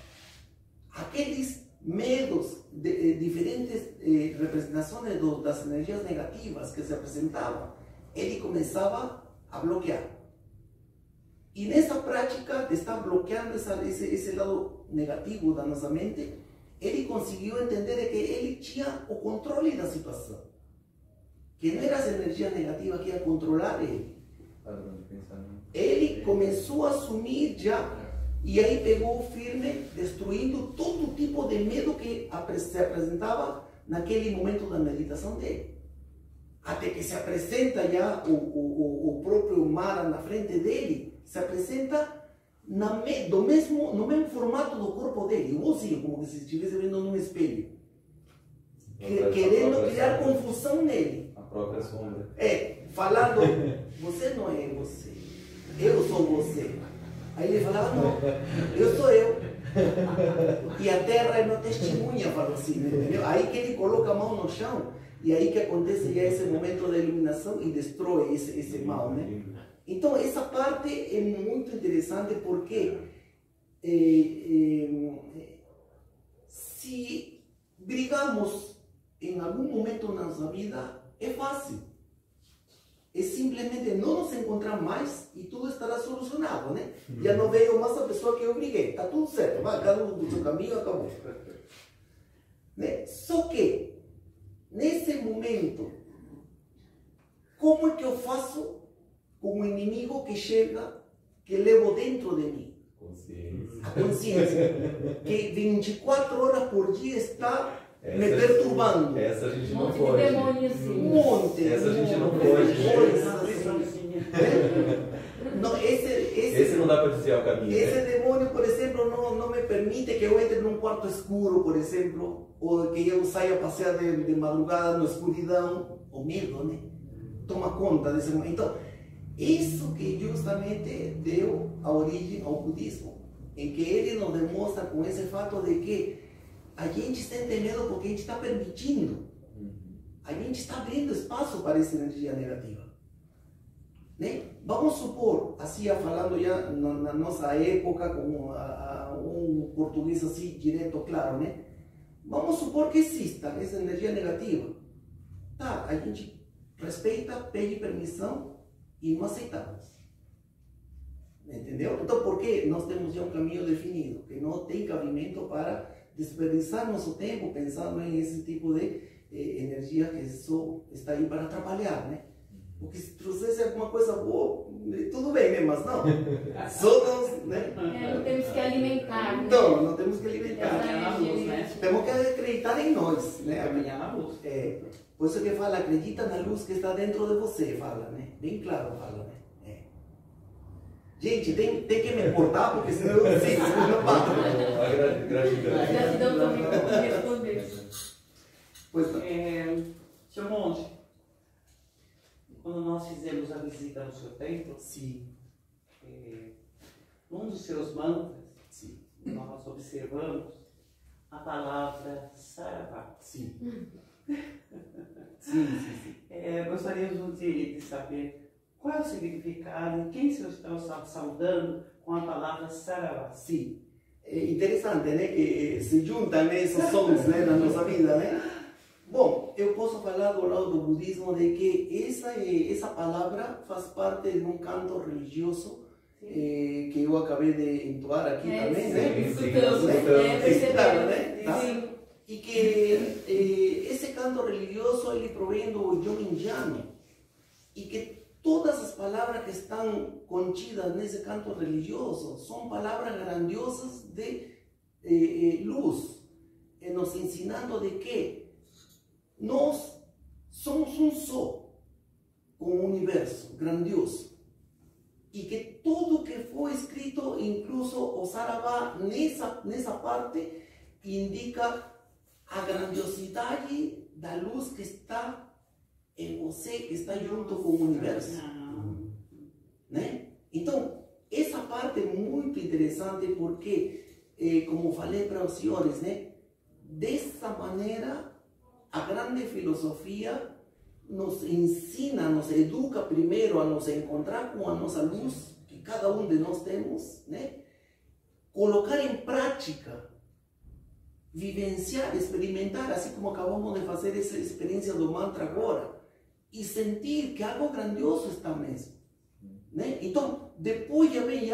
Aqueles medos, diferentes representações das energias negativas que se apresentavam, ele começava a bloquear. E nessa prática de estar bloqueando esse lado negativo da nossa mente, ele conseguiu entender que ele tinha o controle da situação. Que não eram as energias negativas que iam controlar ele. Ele começou a assumir já. E aí pegou firme, destruindo todo tipo de medo que se apresentava naquele momento da meditação dele. Até que se apresenta já o próprio Mara na frente dele, se apresenta no mesmo formato do corpo dele, igualzinho, como se estivesse vendo num espelho. Querendo criar confusão nele. A própria sombra. Falando, você não é você, eu sou você. Aí ele falava, não, eu sou eu. E a terra é uma testemunha, falou assim, entendeu? Aí que ele coloca a mão no chão, e aí que acontece já esse momento da iluminação e destrói esse mal, né? Então, essa parte é muito interessante porque se brigamos em algum momento na nossa vida, é fácil. É simplesmente não nos encontrar mais e tudo estará solucionado, né? Já não veio mais a pessoa que eu briguei, está tudo certo, vai, cada um do seu caminho, acabou. Né? Só que, nesse momento, como é que eu faço com o inimigo que chega, que levo dentro de mim? Consciência. A consciência, que 24 horas por dia está me perturbando. Essa a gente não monte pode. De demôniozinho. Monte. Essa a gente não pode. Não, esse não dá para desviar o caminho. Esse demônio, por exemplo, não me permite que eu entre num quarto escuro, por exemplo, ou que eu saia a passear de madrugada na escuridão. O medo, né? Toma conta desse momento. Então, isso que justamente deu a origem ao budismo, em que ele nos demonstra com esse fato de que a gente sente medo porque a gente está permitindo. A gente está abrindo espaço para essa energia negativa. Né? Vamos supor, assim, falando já na nossa época, com um português assim, direto, claro, né? Vamos supor que exista essa energia negativa. Tá, a gente respeita, pede permissão e não aceitamos. Entendeu? Então, porque nós temos já um caminho definido, que não tem cabimento para desperdiçar nosso tempo pensando em esse tipo de energia que só está aí para atrapalhar, né? Porque se trouxesse alguma coisa boa, tudo bem, né? Mas não. Só nós, né? Não temos que alimentar. Né? Não, não temos que alimentar. Na luz, né? Temos que acreditar em nós, né? Caminhar na luz. Por isso que fala, acredita na luz que está dentro de você, fala, né? Bem claro, fala, né? Gente, tem que me importar, porque senão eu sei, não bato. Gratidão também por responder. Pois não. Seu monge, quando nós fizemos a visita no seu templo, Sim. Num dos seus mantras, Sim. nós observamos a palavra Saravá. Sim. Sim. Gostaríamos de saber qual é o significado e quem você está saudando com a palavra Saravá. Sim. É interessante, né? Que se juntam, né, esses sons, né, na nossa vida, né? Bom, eu posso falar do lado do budismo de que essa palavra faz parte de um canto religioso que eu acabei de entoar aqui também, né? Percebendo, né? Tá? E que esse canto religioso ele provém do idioma indiano e que todas as palavras que estão contidas nesse canto religioso são palavras grandiosas de luz, nos ensinando de que nós somos um só com o universo grandioso e que tudo que foi escrito, incluso o Saravá, nessa parte, indica a grandiosidade da luz que está em você que está junto com o universo. Né? Então, essa parte é muito interessante porque, como falei para os senhores, né? Dessa maneira, a grande filosofia nos ensina, nos educa primeiro a nos encontrar com a nossa luz, que cada um de nós temos, né? Colocar em prática, vivenciar, experimentar, assim como acabamos de fazer essa experiência do mantra agora, e sentir que algo grandioso está mesmo. Né? Então, depois já vem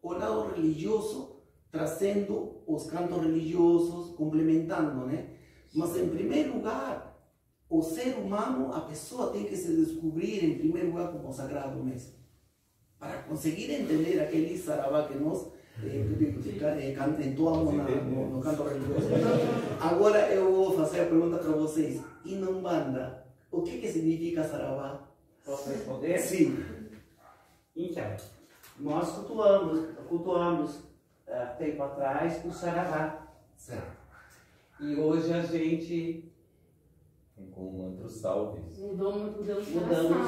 o lado religioso, trazendo os cantos religiosos, complementando, né? Mas, em primeiro lugar, o ser humano, a pessoa tem que se descobrir, em primeiro lugar, como sagrado mesmo. Para conseguir entender aquele saravá que nós entoamos no canto religioso. Agora eu vou fazer a pergunta para vocês. E na Umbanda, o que significa saravá? Posso responder? Sim. Então, nós cultuamos tempo atrás o saravá. Certo. E hoje a gente Com o mantra salves. mudamos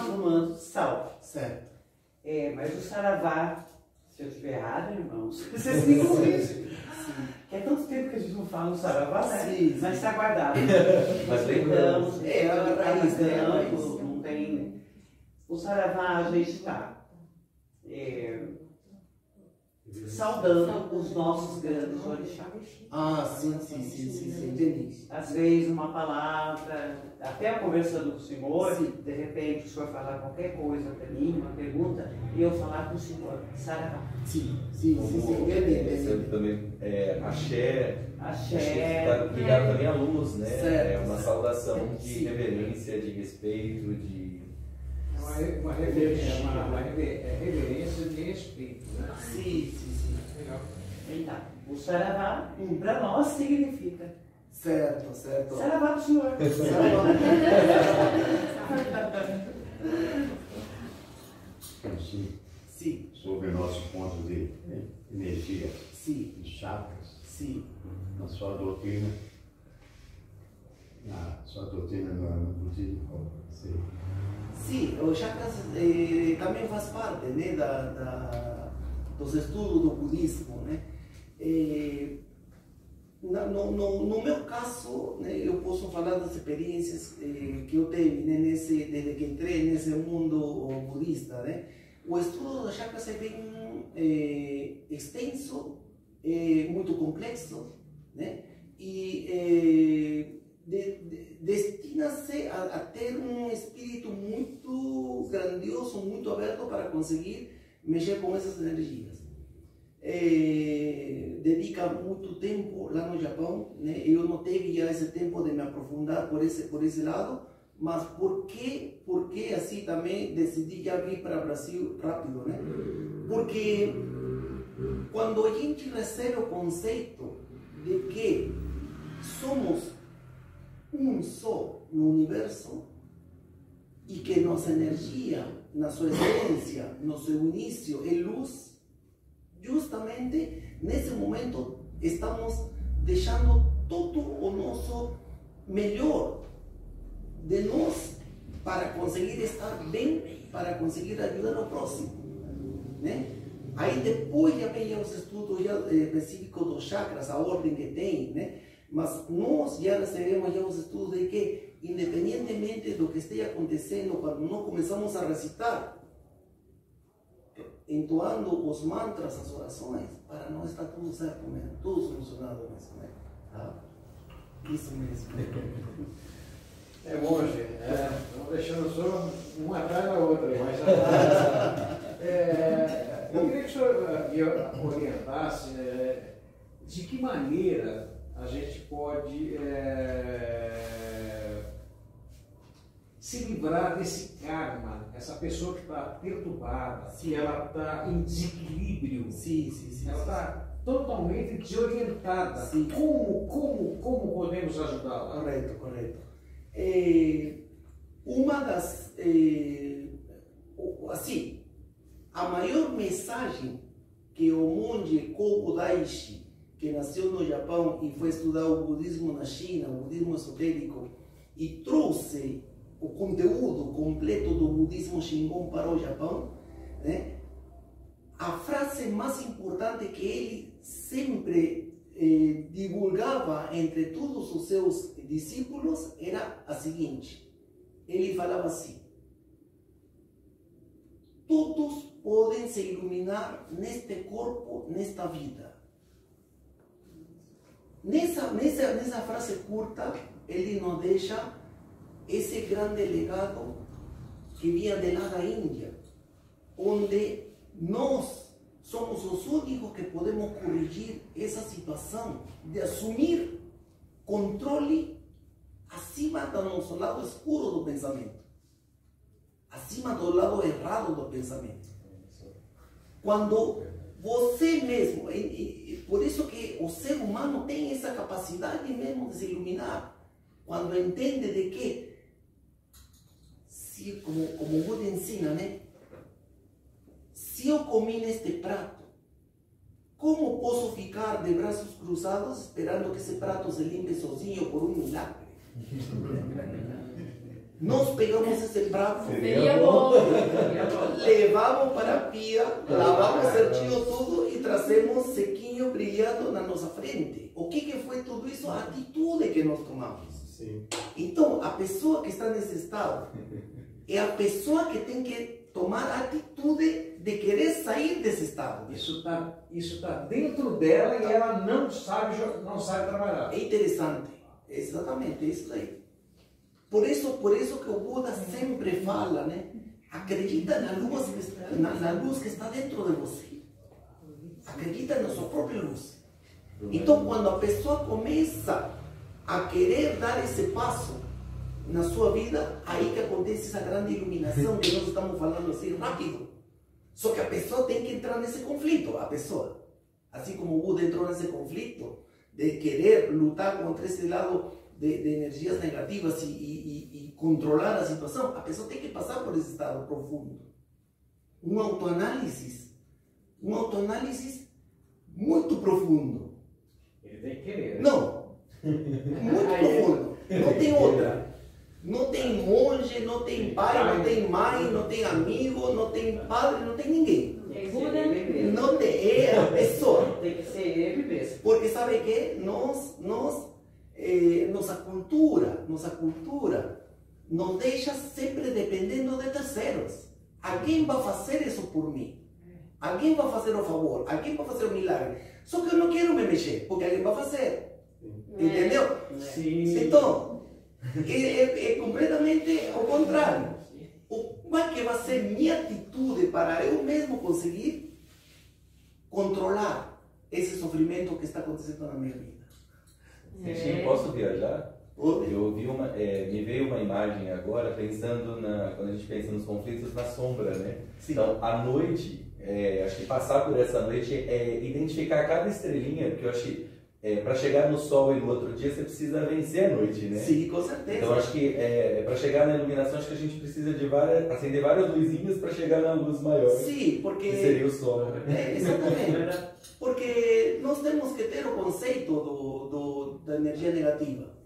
o manto salve. Certo. Mas o saravá, se eu estiver errado, irmãos, vocês me corrigem. Que é tanto tempo que a gente não fala no saravá, né? Sim. Mas está guardado. Mas lembramos. A raiz, né? A raiz. Não tem... O saravá a gente está saudando os nossos grandes orixás. Ah, sim, entendi. Às vezes uma palavra, até conversando com o senhor, de repente o senhor falar qualquer coisa para mim, uma pergunta, e eu falar com o senhor, saravá. Sim, Entendi. Também, axé. Está ligado também à luz, né? Certo. É uma saudação de reverência, de respeito, de... Uma reverência de respeito, né? Sim. Legal. Então, o saravá, para nós, significa. Certo. Saravá do senhor. Sim. Sobre o nosso ponto de energia, Sim. de chakras, Sim. na sua doutrina, no budismo. Sim, os chakras também faz parte, né, dos estudos do budismo, né? No meu caso, né, eu posso falar das experiências que eu tive, né, desde que entrei nesse mundo budista, né? O estudo dos chakras é bem extenso, muito complexo, né? E destina-se a ter um espírito muito grandioso, muito aberto para conseguir mexer com essas energias. Dedica muito tempo lá no Japão, né? Eu não tive já esse tempo de me aprofundar por esse lado, mas por que assim também decidi já vir para o Brasil rápido, né? Porque quando a gente recebe o conceito de que somos um só no universo e que nossa energia, na sua essência, no seu início é luz, justamente nesse momento estamos deixando todo o nosso melhor de nós para conseguir estar bem, para conseguir ajudar o próximo, né? Aí depois já vem os estudos específicos dos chakras, a ordem que tem, né? Mas nós já recebemos já os estudos de que, independentemente do que esteja acontecendo, quando nós começamos a recitar, entoando os mantras, as orações, para nós está tudo certo mesmo, tudo solucionado mesmo, né? Tá? Isso mesmo. Monge, estamos deixando só uma atrás da outra, mas eu queria que o senhor me orientasse de que maneira a gente pode se livrar desse karma, essa pessoa que está perturbada, que ela está em desequilíbrio, ela está totalmente desorientada. Como podemos ajudá-la? Correto. Uma das, assim, a maior mensagem que o monge Kobo Daishi, que nasceu no Japão e foi estudar o budismo na China, o budismo esotérico, e trouxe o conteúdo completo do budismo Shingon para o Japão, né? A frase mais importante que ele sempre divulgava entre todos os seus discípulos era a seguinte. Ele falava assim: todos podem se iluminar neste corpo, nesta vida. Nessa frase curta, ele nos deixa esse grande legado que vinha de lá da Índia, onde nós somos os únicos que podemos corrigir essa situação de assumir controle acima do nosso lado escuro do pensamento, acima do lado errado do pensamento. Quando você mesmo, por isso que o ser humano tem essa capacidade mesmo de se iluminar, quando entende de que, se, como o Buda ensina, né? Se eu comi neste prato, como posso ficar de braços cruzados esperando que esse prato se limpe sozinho por um milagre? Nós pegamos esse prato, levamos para a pia, lavamos certinho tudo e trazemos sequinho, brilhando na nossa frente. O que foi tudo isso? A atitude que nós tomamos. Sim. Então, a pessoa que está nesse estado é a pessoa que tem que tomar a atitude de querer sair desse estado. Isso tá dentro dela e ela não sabe trabalhar. É interessante. Exatamente, é isso aí. Por isso que o Buda sempre fala, né? Acredita na luz que está dentro de você. Acredita na sua própria luz. Então, quando a pessoa começa a querer dar esse passo na sua vida, aí que acontece essa grande iluminação que nós estamos falando assim rápido. Só que a pessoa tem que entrar nesse conflito, a pessoa. Assim como o Buda entrou nesse conflito de querer lutar contra esse lado de energias negativas e controlar a situação, a pessoa tem que passar por esse estado profundo. Um autoanálise muito profundo. Ele tem que querer. Não, muito profundo. Não tem outra. Não tem monge, não tem pai, não tem mãe, não tem amigo, não tem padre, não tem ninguém. Não tem, é a pessoa. Tem que ser ele mesmo. Porque sabe que nossa cultura nos deixa sempre dependendo de terceiros. Alguém vai fazer isso por mim. Alguém vai fazer o favor. Alguém vai fazer o milagre. Só que eu não quero me mexer, porque alguém vai fazer. Entendeu? Sim. Então, é completamente ao contrário. Qual é que vai ser minha atitude para eu mesmo conseguir controlar esse sofrimento que está acontecendo na minha vida? Sim, posso viajar? Eu vi me veio uma imagem agora pensando quando a gente pensa nos conflitos na sombra, né? Sim. Então, à noite, acho que passar por essa noite é identificar cada estrelinha, porque eu acho que para chegar no sol e no outro dia você precisa vencer a noite, né? Sim, com certeza. Então acho que para chegar na iluminação, acho que a gente precisa de acender várias luzinhas para chegar na luz maior. Sim, porque... Que seria o sol. Exatamente. Porque nós temos que ter o conceito da energia negativa,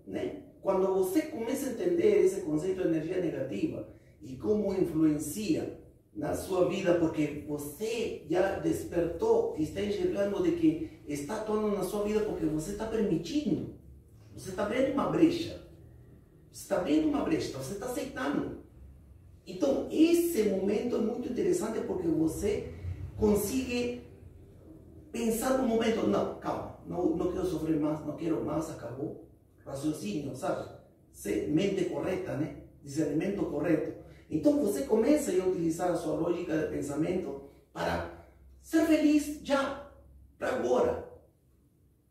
né? Quando você começa a entender esse conceito de energia negativa e como influencia na sua vida, porque você já despertou e está enxergando de que está atuando na sua vida porque você está permitindo, você está abrindo uma brecha, você está aceitando. Então esse momento é muito interessante porque você consegue pensar no momento, não, calma, não quero sofrer mais, não quero mais, acabou, raciocínio, sabe? Mente correta, né? Discernimento correto. Então você começa a utilizar a sua lógica de pensamento para ser feliz já, para agora.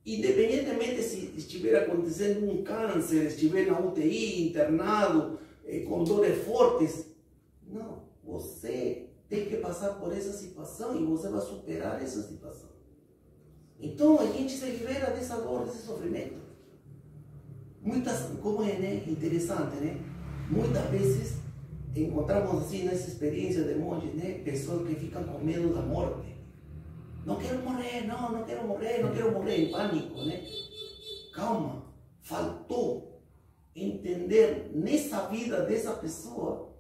Independentemente se estiver acontecendo um câncer, estiver na UTI, internado, com dores fortes. Não, você tem que passar por essa situação e você vai superar essa situação. Então a gente se libera dessa dor, desse sofrimento. Como é, né? Interessante, né? Muitas vezes encontramos assim nessa experiência de monge, né? Pessoas que ficam com medo da morte. Não quero morrer, não quero morrer, em pânico, né? Calma, faltou entender nessa vida dessa pessoa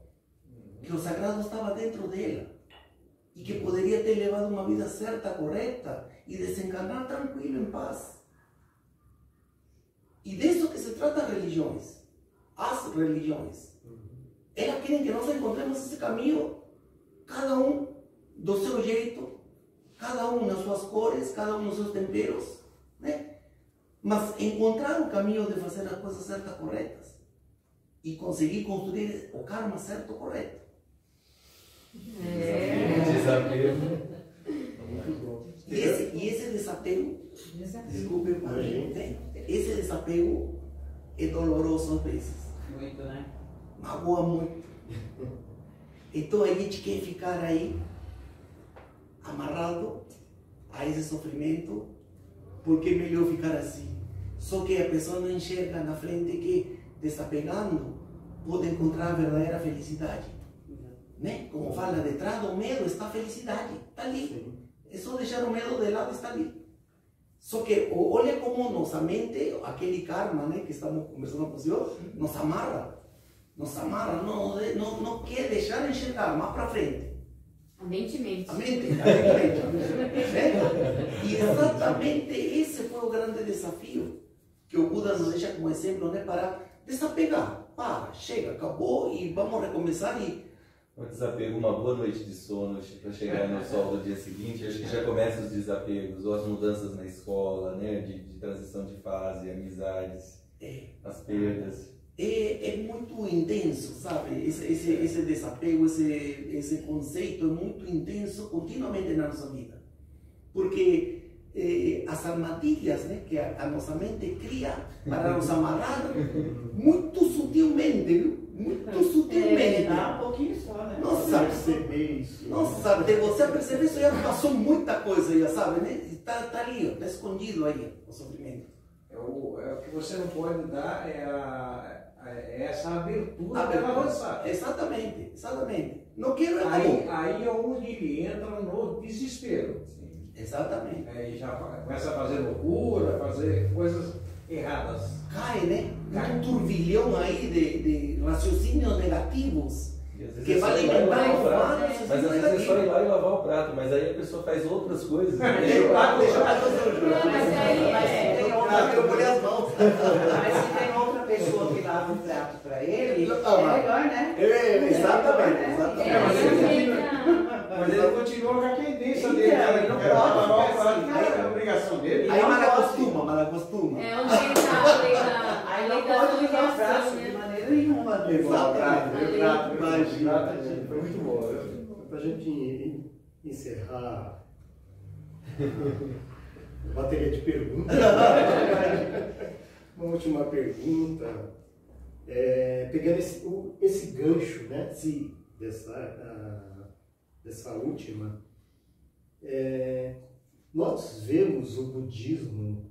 que o sagrado estava dentro dela e que poderia ter levado uma vida certa, correta e desencarnar tranquilo, em paz. E disso que se trata as religiões. Elas querem que nós encontremos esse caminho, cada um do seu jeito, cada um nas suas cores, cada um nos seus temperos, né? Mas encontrar o caminho de fazer as coisas certas, corretas e conseguir construir o karma certo, correto. Desapego. E esse desapego, desculpe, esse desapego é doloroso às vezes. Muito, né? Magoa muito. Então a gente quer ficar aí amarrado a esse sofrimento, porque é melhor ficar assim. Só que a pessoa não enxerga na frente que, desapegando, pode encontrar a verdadeira felicidade. Né? Como fala, detrás do medo está a felicidade, está ali. É só deixar o medo de lado, está ali. Só que olha como nossa mente, aquele karma, né, que estamos conversando com o senhor, nos amarra, não quer deixar enxergar mais para frente. A mente mente. A mente. E exatamente esse foi o grande desafio que o Buda nos deixa como exemplo, né, para desapegar. Chega, acabou e vamos recomeçar. E um desapego, uma boa noite de sono para chegar no sol do dia seguinte. Acho que já começam os desapegos, ou as mudanças na escola, né, de transição de fase, amizades, as perdas. É muito intenso, sabe? Esse desapego, esse conceito é muito intenso continuamente na nossa vida. Porque as armadilhas, né, que a nossa mente cria para nos amarrar muito sutilmente, viu? Muito sutilmente. Um pouquinho só, né? Nossa, perceber isso. Nossa, de você perceber isso já passou muita coisa, já sabe, né? Está ali, está escondido aí o sofrimento. O que você não pode dar é essa abertura para avançar. Exatamente. Não quero aí é onde ele entra no desespero. Sim. Exatamente. Aí já começa a fazer loucura, fazer coisas erradas. Cai, né? Um turbilhão aí de raciocínios negativos que vai alimentar o prato. Mas às vezes é só ir lá e lavar o prato, mas aí a pessoa faz outras coisas. Deixa o prato sujo. Mas se tem outra pessoa que lava o prato para ele, é melhor, né? Exatamente. Mas ele continua com a tendência dele. Ele não pode lavar o prato, ficar é a obrigação dele. Aí mal acostuma. É onde está a lei da associação, de né? maneira nenhuma. Imagina, foi muito bom. Para a gente encerrar a bateria de perguntas, uma última pergunta, pegando esse gancho, né? Sim. Dessa última, nós vemos o budismo,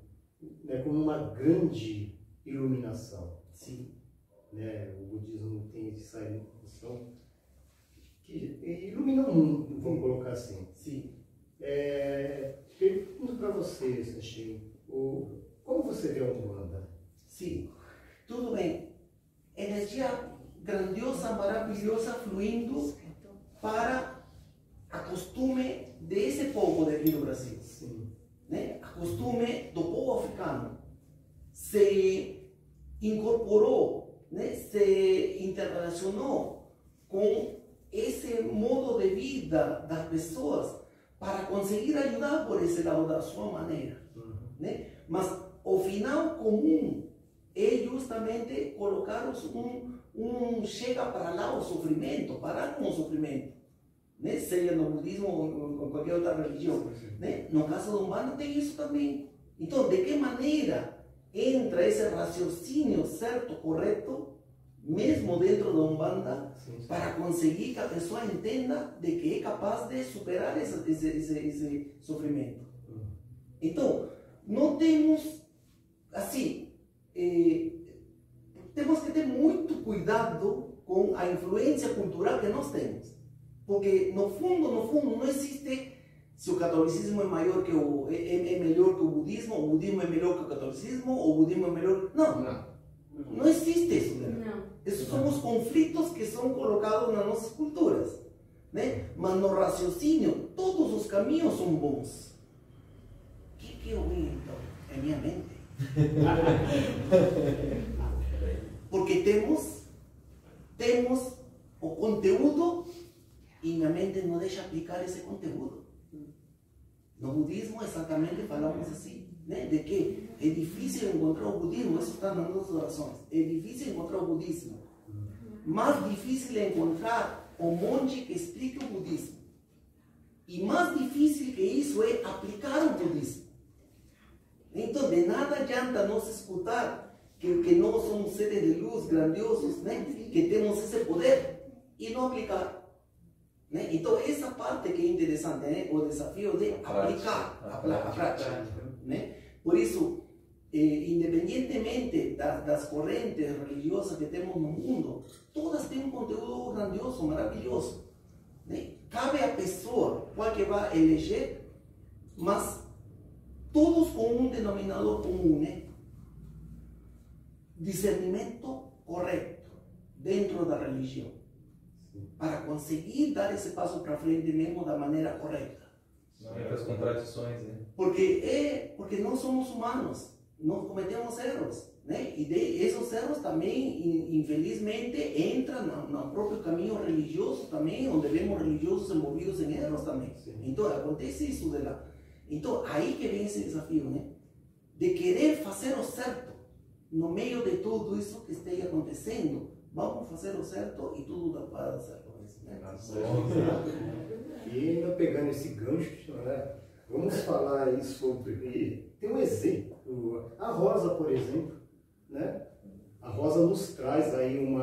né, como uma grande iluminação. Sim. Né? O budismo tem essa iluminação que ilumina o mundo, vamos colocar assim. Sim. Pergunto para você, Sachin, como você vê a Umbanda? Sim, tudo bem. Energia grandiosa, maravilhosa, fluindo para a costume desse povo daqui no Brasil. Sim. Né? A costume do povo africano. Se incorporou, né? Se interrelacionou com esse modo de vida das pessoas para conseguir ajudar por esse lado da sua maneira. Né? Mas o final comum é justamente colocar chega para lá o sofrimento, parar com o sofrimento. Né? Seja no budismo ou em qualquer outra religião. Né? No caso do Umbanda tem isso também. Então, de que maneira entra esse raciocínio certo, correto, mesmo dentro da Umbanda, para conseguir que a pessoa entenda de que é capaz de superar esse sofrimento. Então, não temos, assim, temos que ter muito cuidado com a influência cultural que nós temos. Porque, no fundo, não existe se o catolicismo é maior que é melhor que o budismo é melhor que o catolicismo, ou o budismo é melhor. Não. Não existe isso, né? Não. Esses são os conflitos que são colocados nas nossas culturas, né? Mas no raciocínio, todos os caminhos são bons. O que eu vi, então? É minha mente. Porque temos o conteúdo e minha mente não deixa aplicar esse conteúdo. No budismo, exatamente, falamos assim, né? De que é difícil encontrar o budismo, isso está nas nossas orações. É difícil encontrar o budismo. Mais difícil é encontrar o monge que explique o budismo. E mais difícil que isso é aplicar o budismo. Então, de nada adianta nós escutar que nós somos seres de luz grandiosos, né? Que temos esse poder e não aplicar. Né? Então, essa parte que é interessante, né? O desafio de aplicar a prática. Né? Por isso, independentemente das correntes religiosas que temos no mundo, todas têm um conteúdo grandioso, maravilhoso. Né? Cabe à pessoa qual que vai eleger, mas todos com um denominador comum, né? Discernimento correto dentro da religião, para conseguir dar esse passo para frente mesmo da maneira correta. Não entra as contradições, né? Porque nós somos humanos, nós cometemos erros, né? E esses erros também, infelizmente, entram no próprio caminho religioso também, onde vemos religiosos envolvidos em erros também. Então, acontece isso de lá. Então, aí que vem esse desafio, né? De querer fazer o certo no meio de tudo isso que esteja acontecendo. Vamos fazer o certo e tudo vai dar certo. Né? E ainda pegando esse gancho, né? Vamos falar aí sobre... Tem um exemplo. A Rosa, por exemplo, né? A Rosa nos traz aí um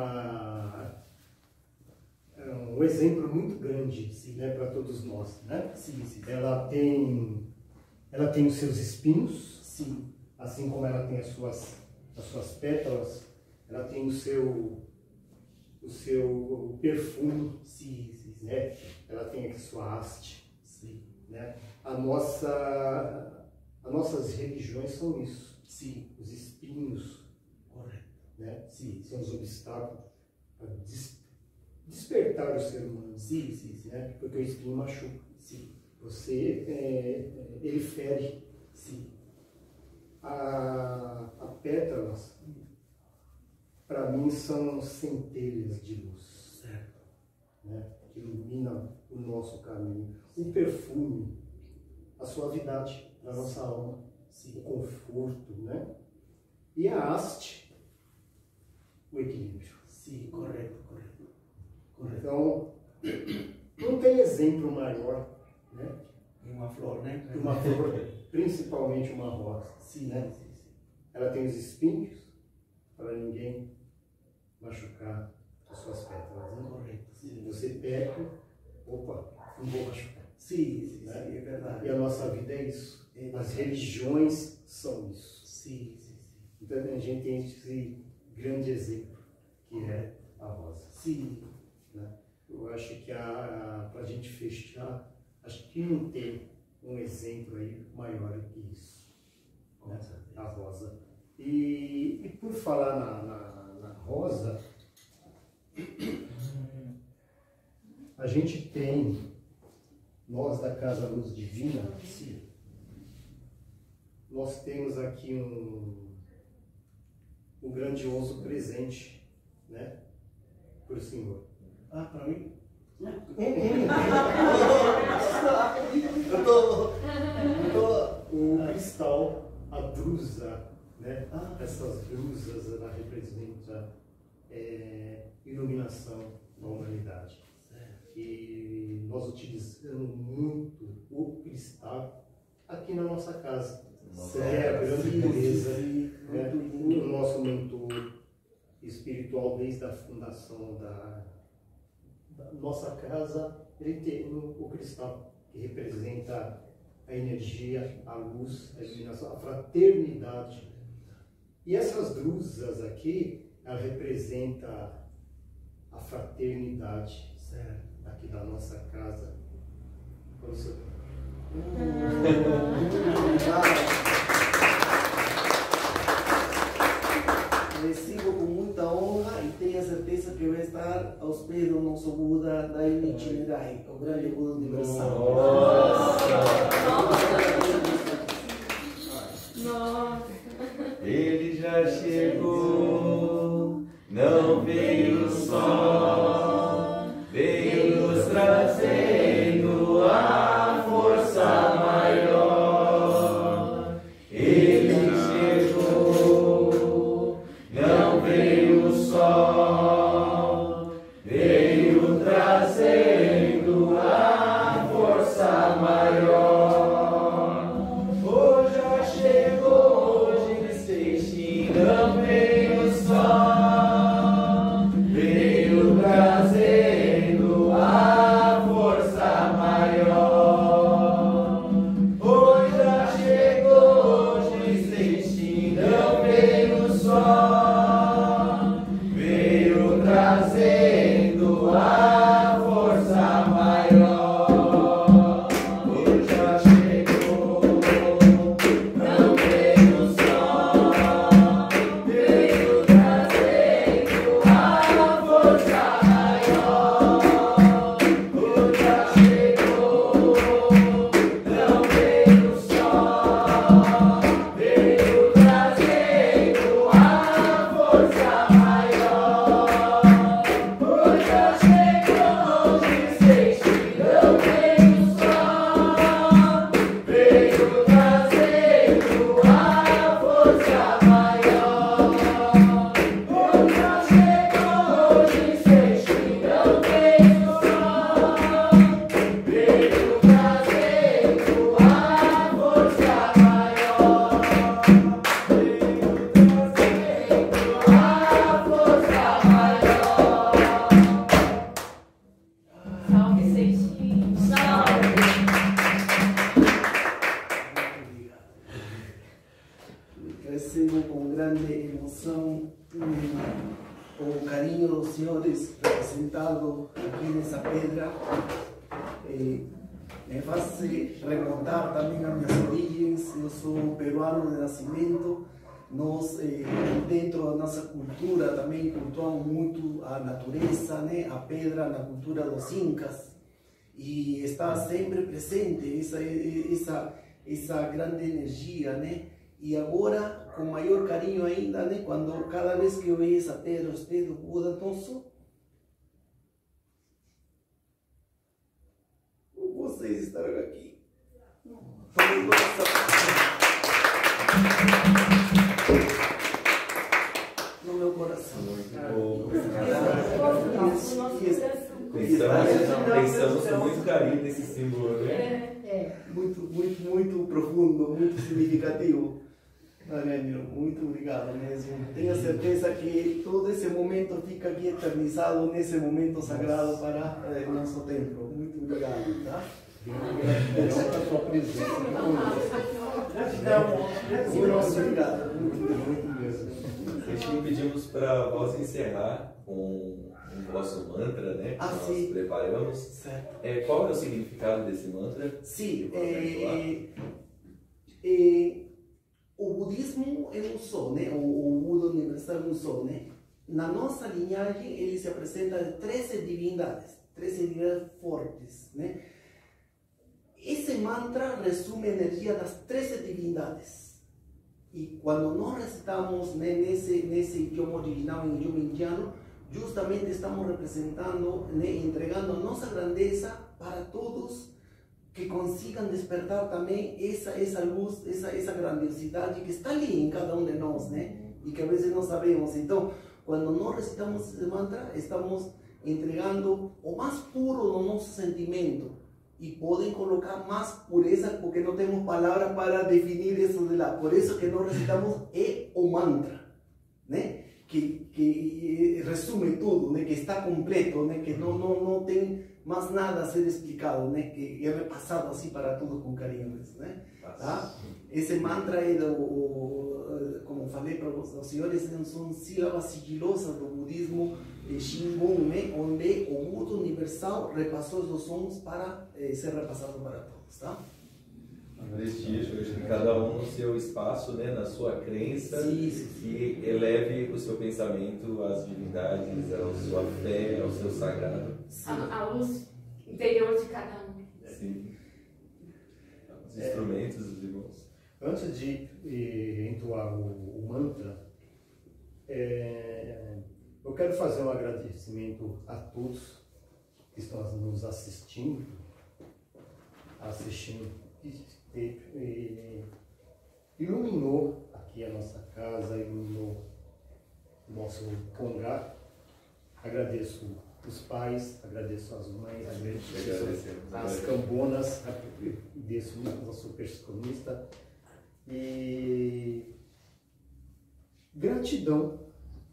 exemplo muito grande, né, para todos nós, né? Sim. Ela tem os seus espinhos, sim, assim como ela tem as suas pétalas, ela tem o seu perfume, sim. Né? Ela tem aqui sua haste, sim, né? As nossas religiões são isso, sim, os espinhos, correto, né? Sim. São os obstáculos para despertar o ser humano, sim, né? Porque o espinho machuca, sim. Ele fere, sim. A pétalas, para mim, são centelhas de luz, certo, né? Que ilumina o nosso caminho. O perfume, a suavidade da nossa alma, sim, o conforto, né? E a haste, o equilíbrio. Sim, correto. Então, não tem exemplo maior, né? E uma flor, né? Que uma flor, principalmente uma rosa. Sim, né? sim. Ela tem os espinhos para ninguém machucar as suas pétalas, né? Correto. Sim. Você pega, opa, não vou machucar. Sim, né? é verdade. E a nossa vida é isso. As religiões são isso. Sim. Então a gente tem esse grande exemplo, que é a rosa. Sim. Né? Eu acho que para a gente fechar, acho que não tem um exemplo aí maior do que isso. Né? A rosa. E por falar na rosa, a gente tem, nós da Casa Luz Divina, nós temos aqui um grandioso presente, né, para o Senhor. Ah, para mim? O cristal, a drusa, né? Essas drusas, ela representa iluminação da humanidade. E nós utilizamos muito o cristal aqui na nossa casa. É a grande pureza, né? O nosso mentor espiritual desde a fundação da nossa casa, ele tem o cristal, que representa a energia, a luz, a iluminação, a fraternidade. E essas drusas aqui, ela representa a fraternidade, certo? Aqui da nossa casa. Recibo Chinirai, o grande Buda universal. Nossa! Ele já chegou, não veio só, veio nos trazendo a força maior. Ele chegou, não veio só, veio trazendo a força maior. Hoje já chegou, hoje eles fecham, não veio só, veio trazendo a força maior. Hoje já chegou, hoje eles fecham, não veio só, veio trazendo a força maior. Hoje já chegou, não veio só, veio trazendo a força maior. Hoje já chegou, não veio só, veio trazendo a força maior. Hoje já chegou, hoje sexto, não veio só, veio trazendo a força maior. Hoje já chegou, hoje sexto, não veio só, veio trazendo a força maior. Veio trazendo a força maior. Salve, Seixinho! Salve! Recebo com grande emoção o carinho dos senhores representado aqui nessa pedra. Me faz remontar também as minhas origens. Eu sou peruano de nascimento. Nós, dentro da nossa cultura, também cultuamos muito a natureza, né? A pedra na cultura dos incas. E está sempre presente essa grande energia, né? E agora, com maior carinho ainda, né? Quando cada vez que eu vejo essa pedra, os pés do Buda Tonso, vocês estarão aqui. Todo o coração. No meu coração. Pensamos com muito carinho nesse símbolo, né? Muito profundo, muito significativo. Aranho, muito obrigado mesmo. Tenho certeza que todo esse momento fica aqui eternizado nesse momento sagrado para o nosso templo. Muito obrigado, tá? Gratidão pela sua presença aqui conosco. Muito obrigado. Muito mesmo. Deixa pedimos para vós encerrar com o vosso mantra, né? Que nós sim. preparamos. Certo. Qual é o significado desse mantra? Sim, o budismo é um só, né? O Buda universal é um só, né? Na nossa linhagem ele se apresenta de 13 divindades fortes, né? Esse mantra resume a energia das 13 divindades. E quando nós recitamos, né, nesse idioma original, em idioma indiano, justamente estamos representando, né, entregando a nossa grandeza para todos que consigam despertar também essa luz, essa grandiosidade que está ali em cada um de nós, né? E que a vezes não sabemos. Então, quando nós recitamos esse mantra, estamos entregando o mais puro do nosso sentimento. E podem colocar mais pureza, porque não temos palavras para definir isso de lá. Por isso que nós recitamos o mantra, né? Que resume tudo, né? Que está completo, né? Que não tem mais nada a ser explicado, né? Que é repassado assim para todos com carinho, né? Tá? Esse mantra é como falei para os senhores, são sílabas sigilosas do budismo Shingon, né? Onde o Buda universal repassou os sons para ser repassado para todos, tá? Prestígio, acho que cada um no seu espaço, né, na sua crença, e eleve o seu pensamento às divindades, à sua fé, ao seu sagrado. A luz interior de cada um. Sim. Os instrumentos, os irmãos. Antes de entoar o mantra, eu quero fazer um agradecimento a todos que estão nos assistindo, iluminou aqui a nossa casa, iluminou o nosso congá. Agradeço os pais, agradeço as mães, agradeço as cambonas, agradeço o nosso percussionista. E gratidão,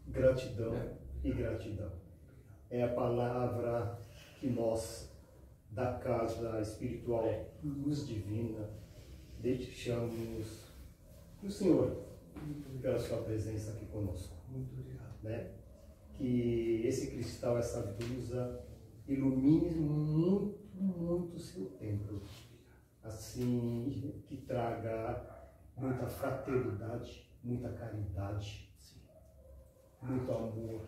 gratidão e gratidão. É a palavra que nós, da casa espiritual Luz Divina, deixamos o Senhor pela sua presença aqui conosco. Muito obrigado. Né? Que esse cristal, essa blusa, ilumine muito, muito o seu templo. Assim, que traga muita fraternidade, muita caridade, muito amor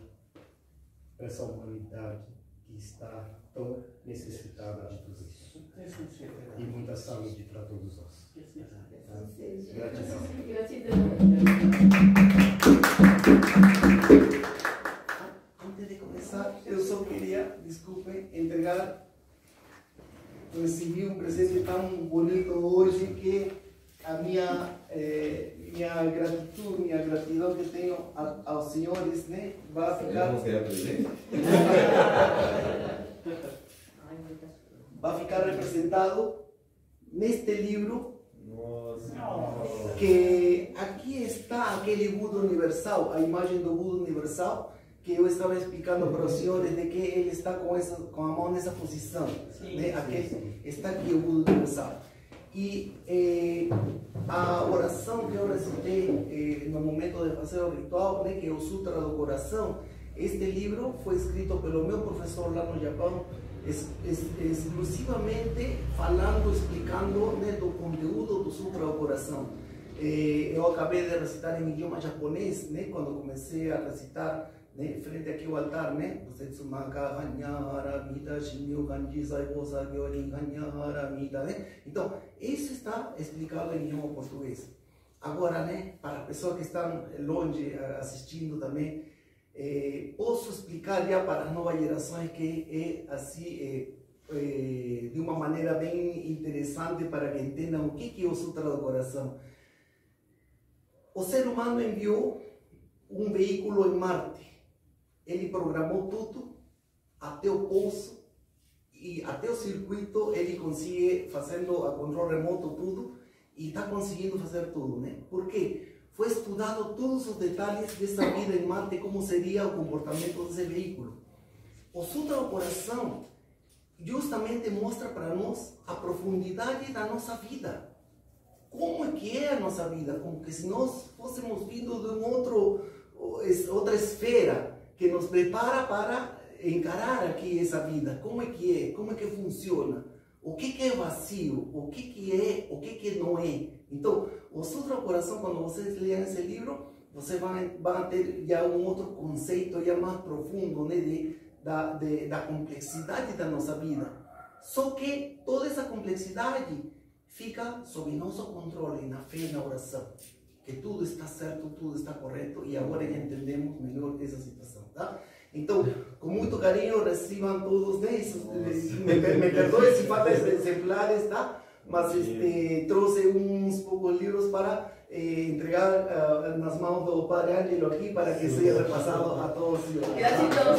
para essa humanidade que está tão necessitada de tudo isso. E muita saúde para todos nós. Gratidão. Antes de começar, eu só queria, desculpem, recebi um presente tão bonito hoje que a minha gratidão que tenho aos senhores, né, vai ficar... vai ficar representado neste livro. Nossa. Que aqui está aquele Buda universal, a imagem do Buda universal, que eu estava explicando para os senhores de que ele está com a mão nessa posição. Sim, né? Está aqui o Buda universal. E a oração que eu recitei no momento de fazer o ritual, né, que é o Sutra do Coração, este livro foi escrito pelo meu professor lá no Japão, exclusivamente falando, explicando, né, do conteúdo do Sutra do Coração. Eu acabei de recitar em idioma japonês, né, quando comecei a recitar, né, frente aqui ao altar, né, então isso está explicado em idioma português. Agora, né, para a pessoa que está longe assistindo também, posso explicar já para as novas gerações que é assim, de uma maneira bem interessante para que entendam o que é o Sutra do Coração. O ser humano enviou um veículo em Marte. Ele programou tudo até o pulso e até o circuito ele consegue fazendo a controle remoto tudo e está conseguindo fazer tudo, né? Por quê? Foi estudado todos os detalhes dessa vida em Marte, como seria o comportamento desse veículo. O Sutra do Coração justamente mostra para nós a profundidade da nossa vida. Como é que é a nossa vida? Como que se nós fôssemos vindo de outra esfera que nos prepara para encarar aqui essa vida. Como é que funciona? O que é vazio? O que é, o que não é? Então, o Sutra do Coração, quando vocês leem esse livro, vocês vão ter já um outro conceito já mais profundo, né, da complexidade da nossa vida. Só que toda essa complexidade fica sob nosso controle, na fé e na oração. Que tudo está certo, tudo está correto e agora já entendemos melhor essa situação, tá? Então, com muito carinho, recebam todos, né? Me perdoe se faltam exemplares, tá? Mas trouxe uns poucos livros para entregar nas mãos do Padre Ângelo aqui para que seja repassado a todos. Gratidão.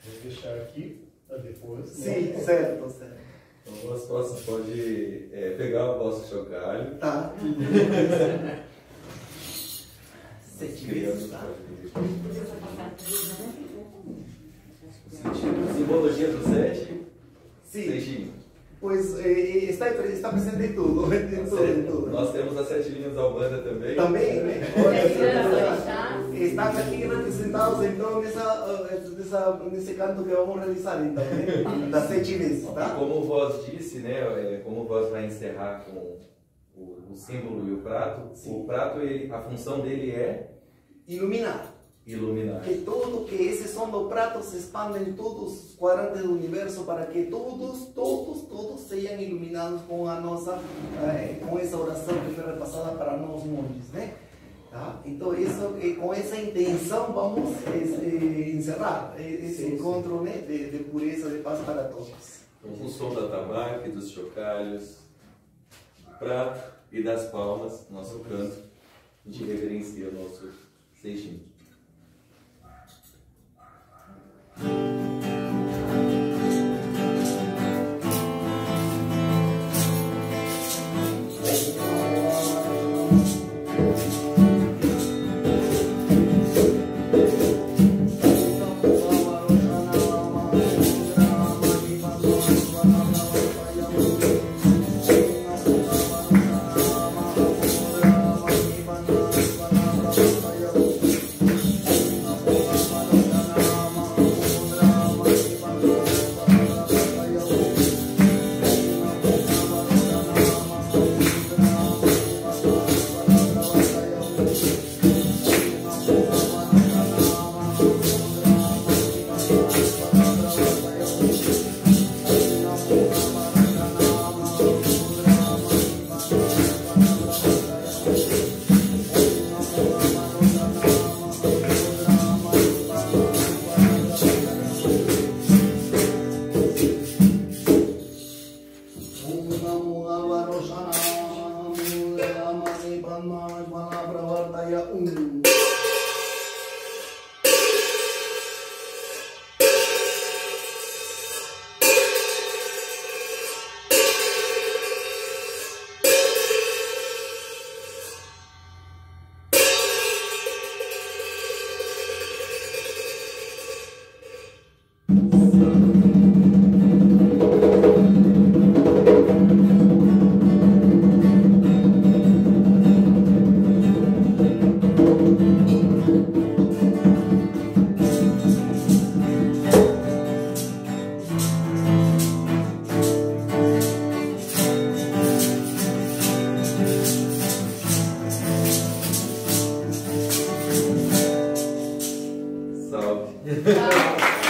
Vou deixar aqui para depois. Sim, né? Certo. Então, as próximas pode pegar o vosso chocalho. Tá. 7 vezes, tá? Simbologia do 7. Sim. Pois está presente em tudo. Tudo. Nós temos as 7 linhas da Umbanda também. Também, né? Estão aqui representados então nesse canto que vamos realizar, então, né? Das 7 vezes, tá? E como o Voz disse, né? Como o Voz vai encerrar com o símbolo e o prato. Sim. O prato, a função dele é iluminar. Iluminar. Que todo que esse som do prato se expanda em todos os quadrantes do universo para que todos sejam iluminados com a nossa, com essa oração que foi repassada para nós monges, né? Tá? Então isso, com essa intenção vamos encerrar esse encontro, né, de pureza, de paz para todos. Com o som da tabaca, dos chocalhos, do prato e das palmas, nosso canto, a gente reverencia o nosso Seishin. Salve!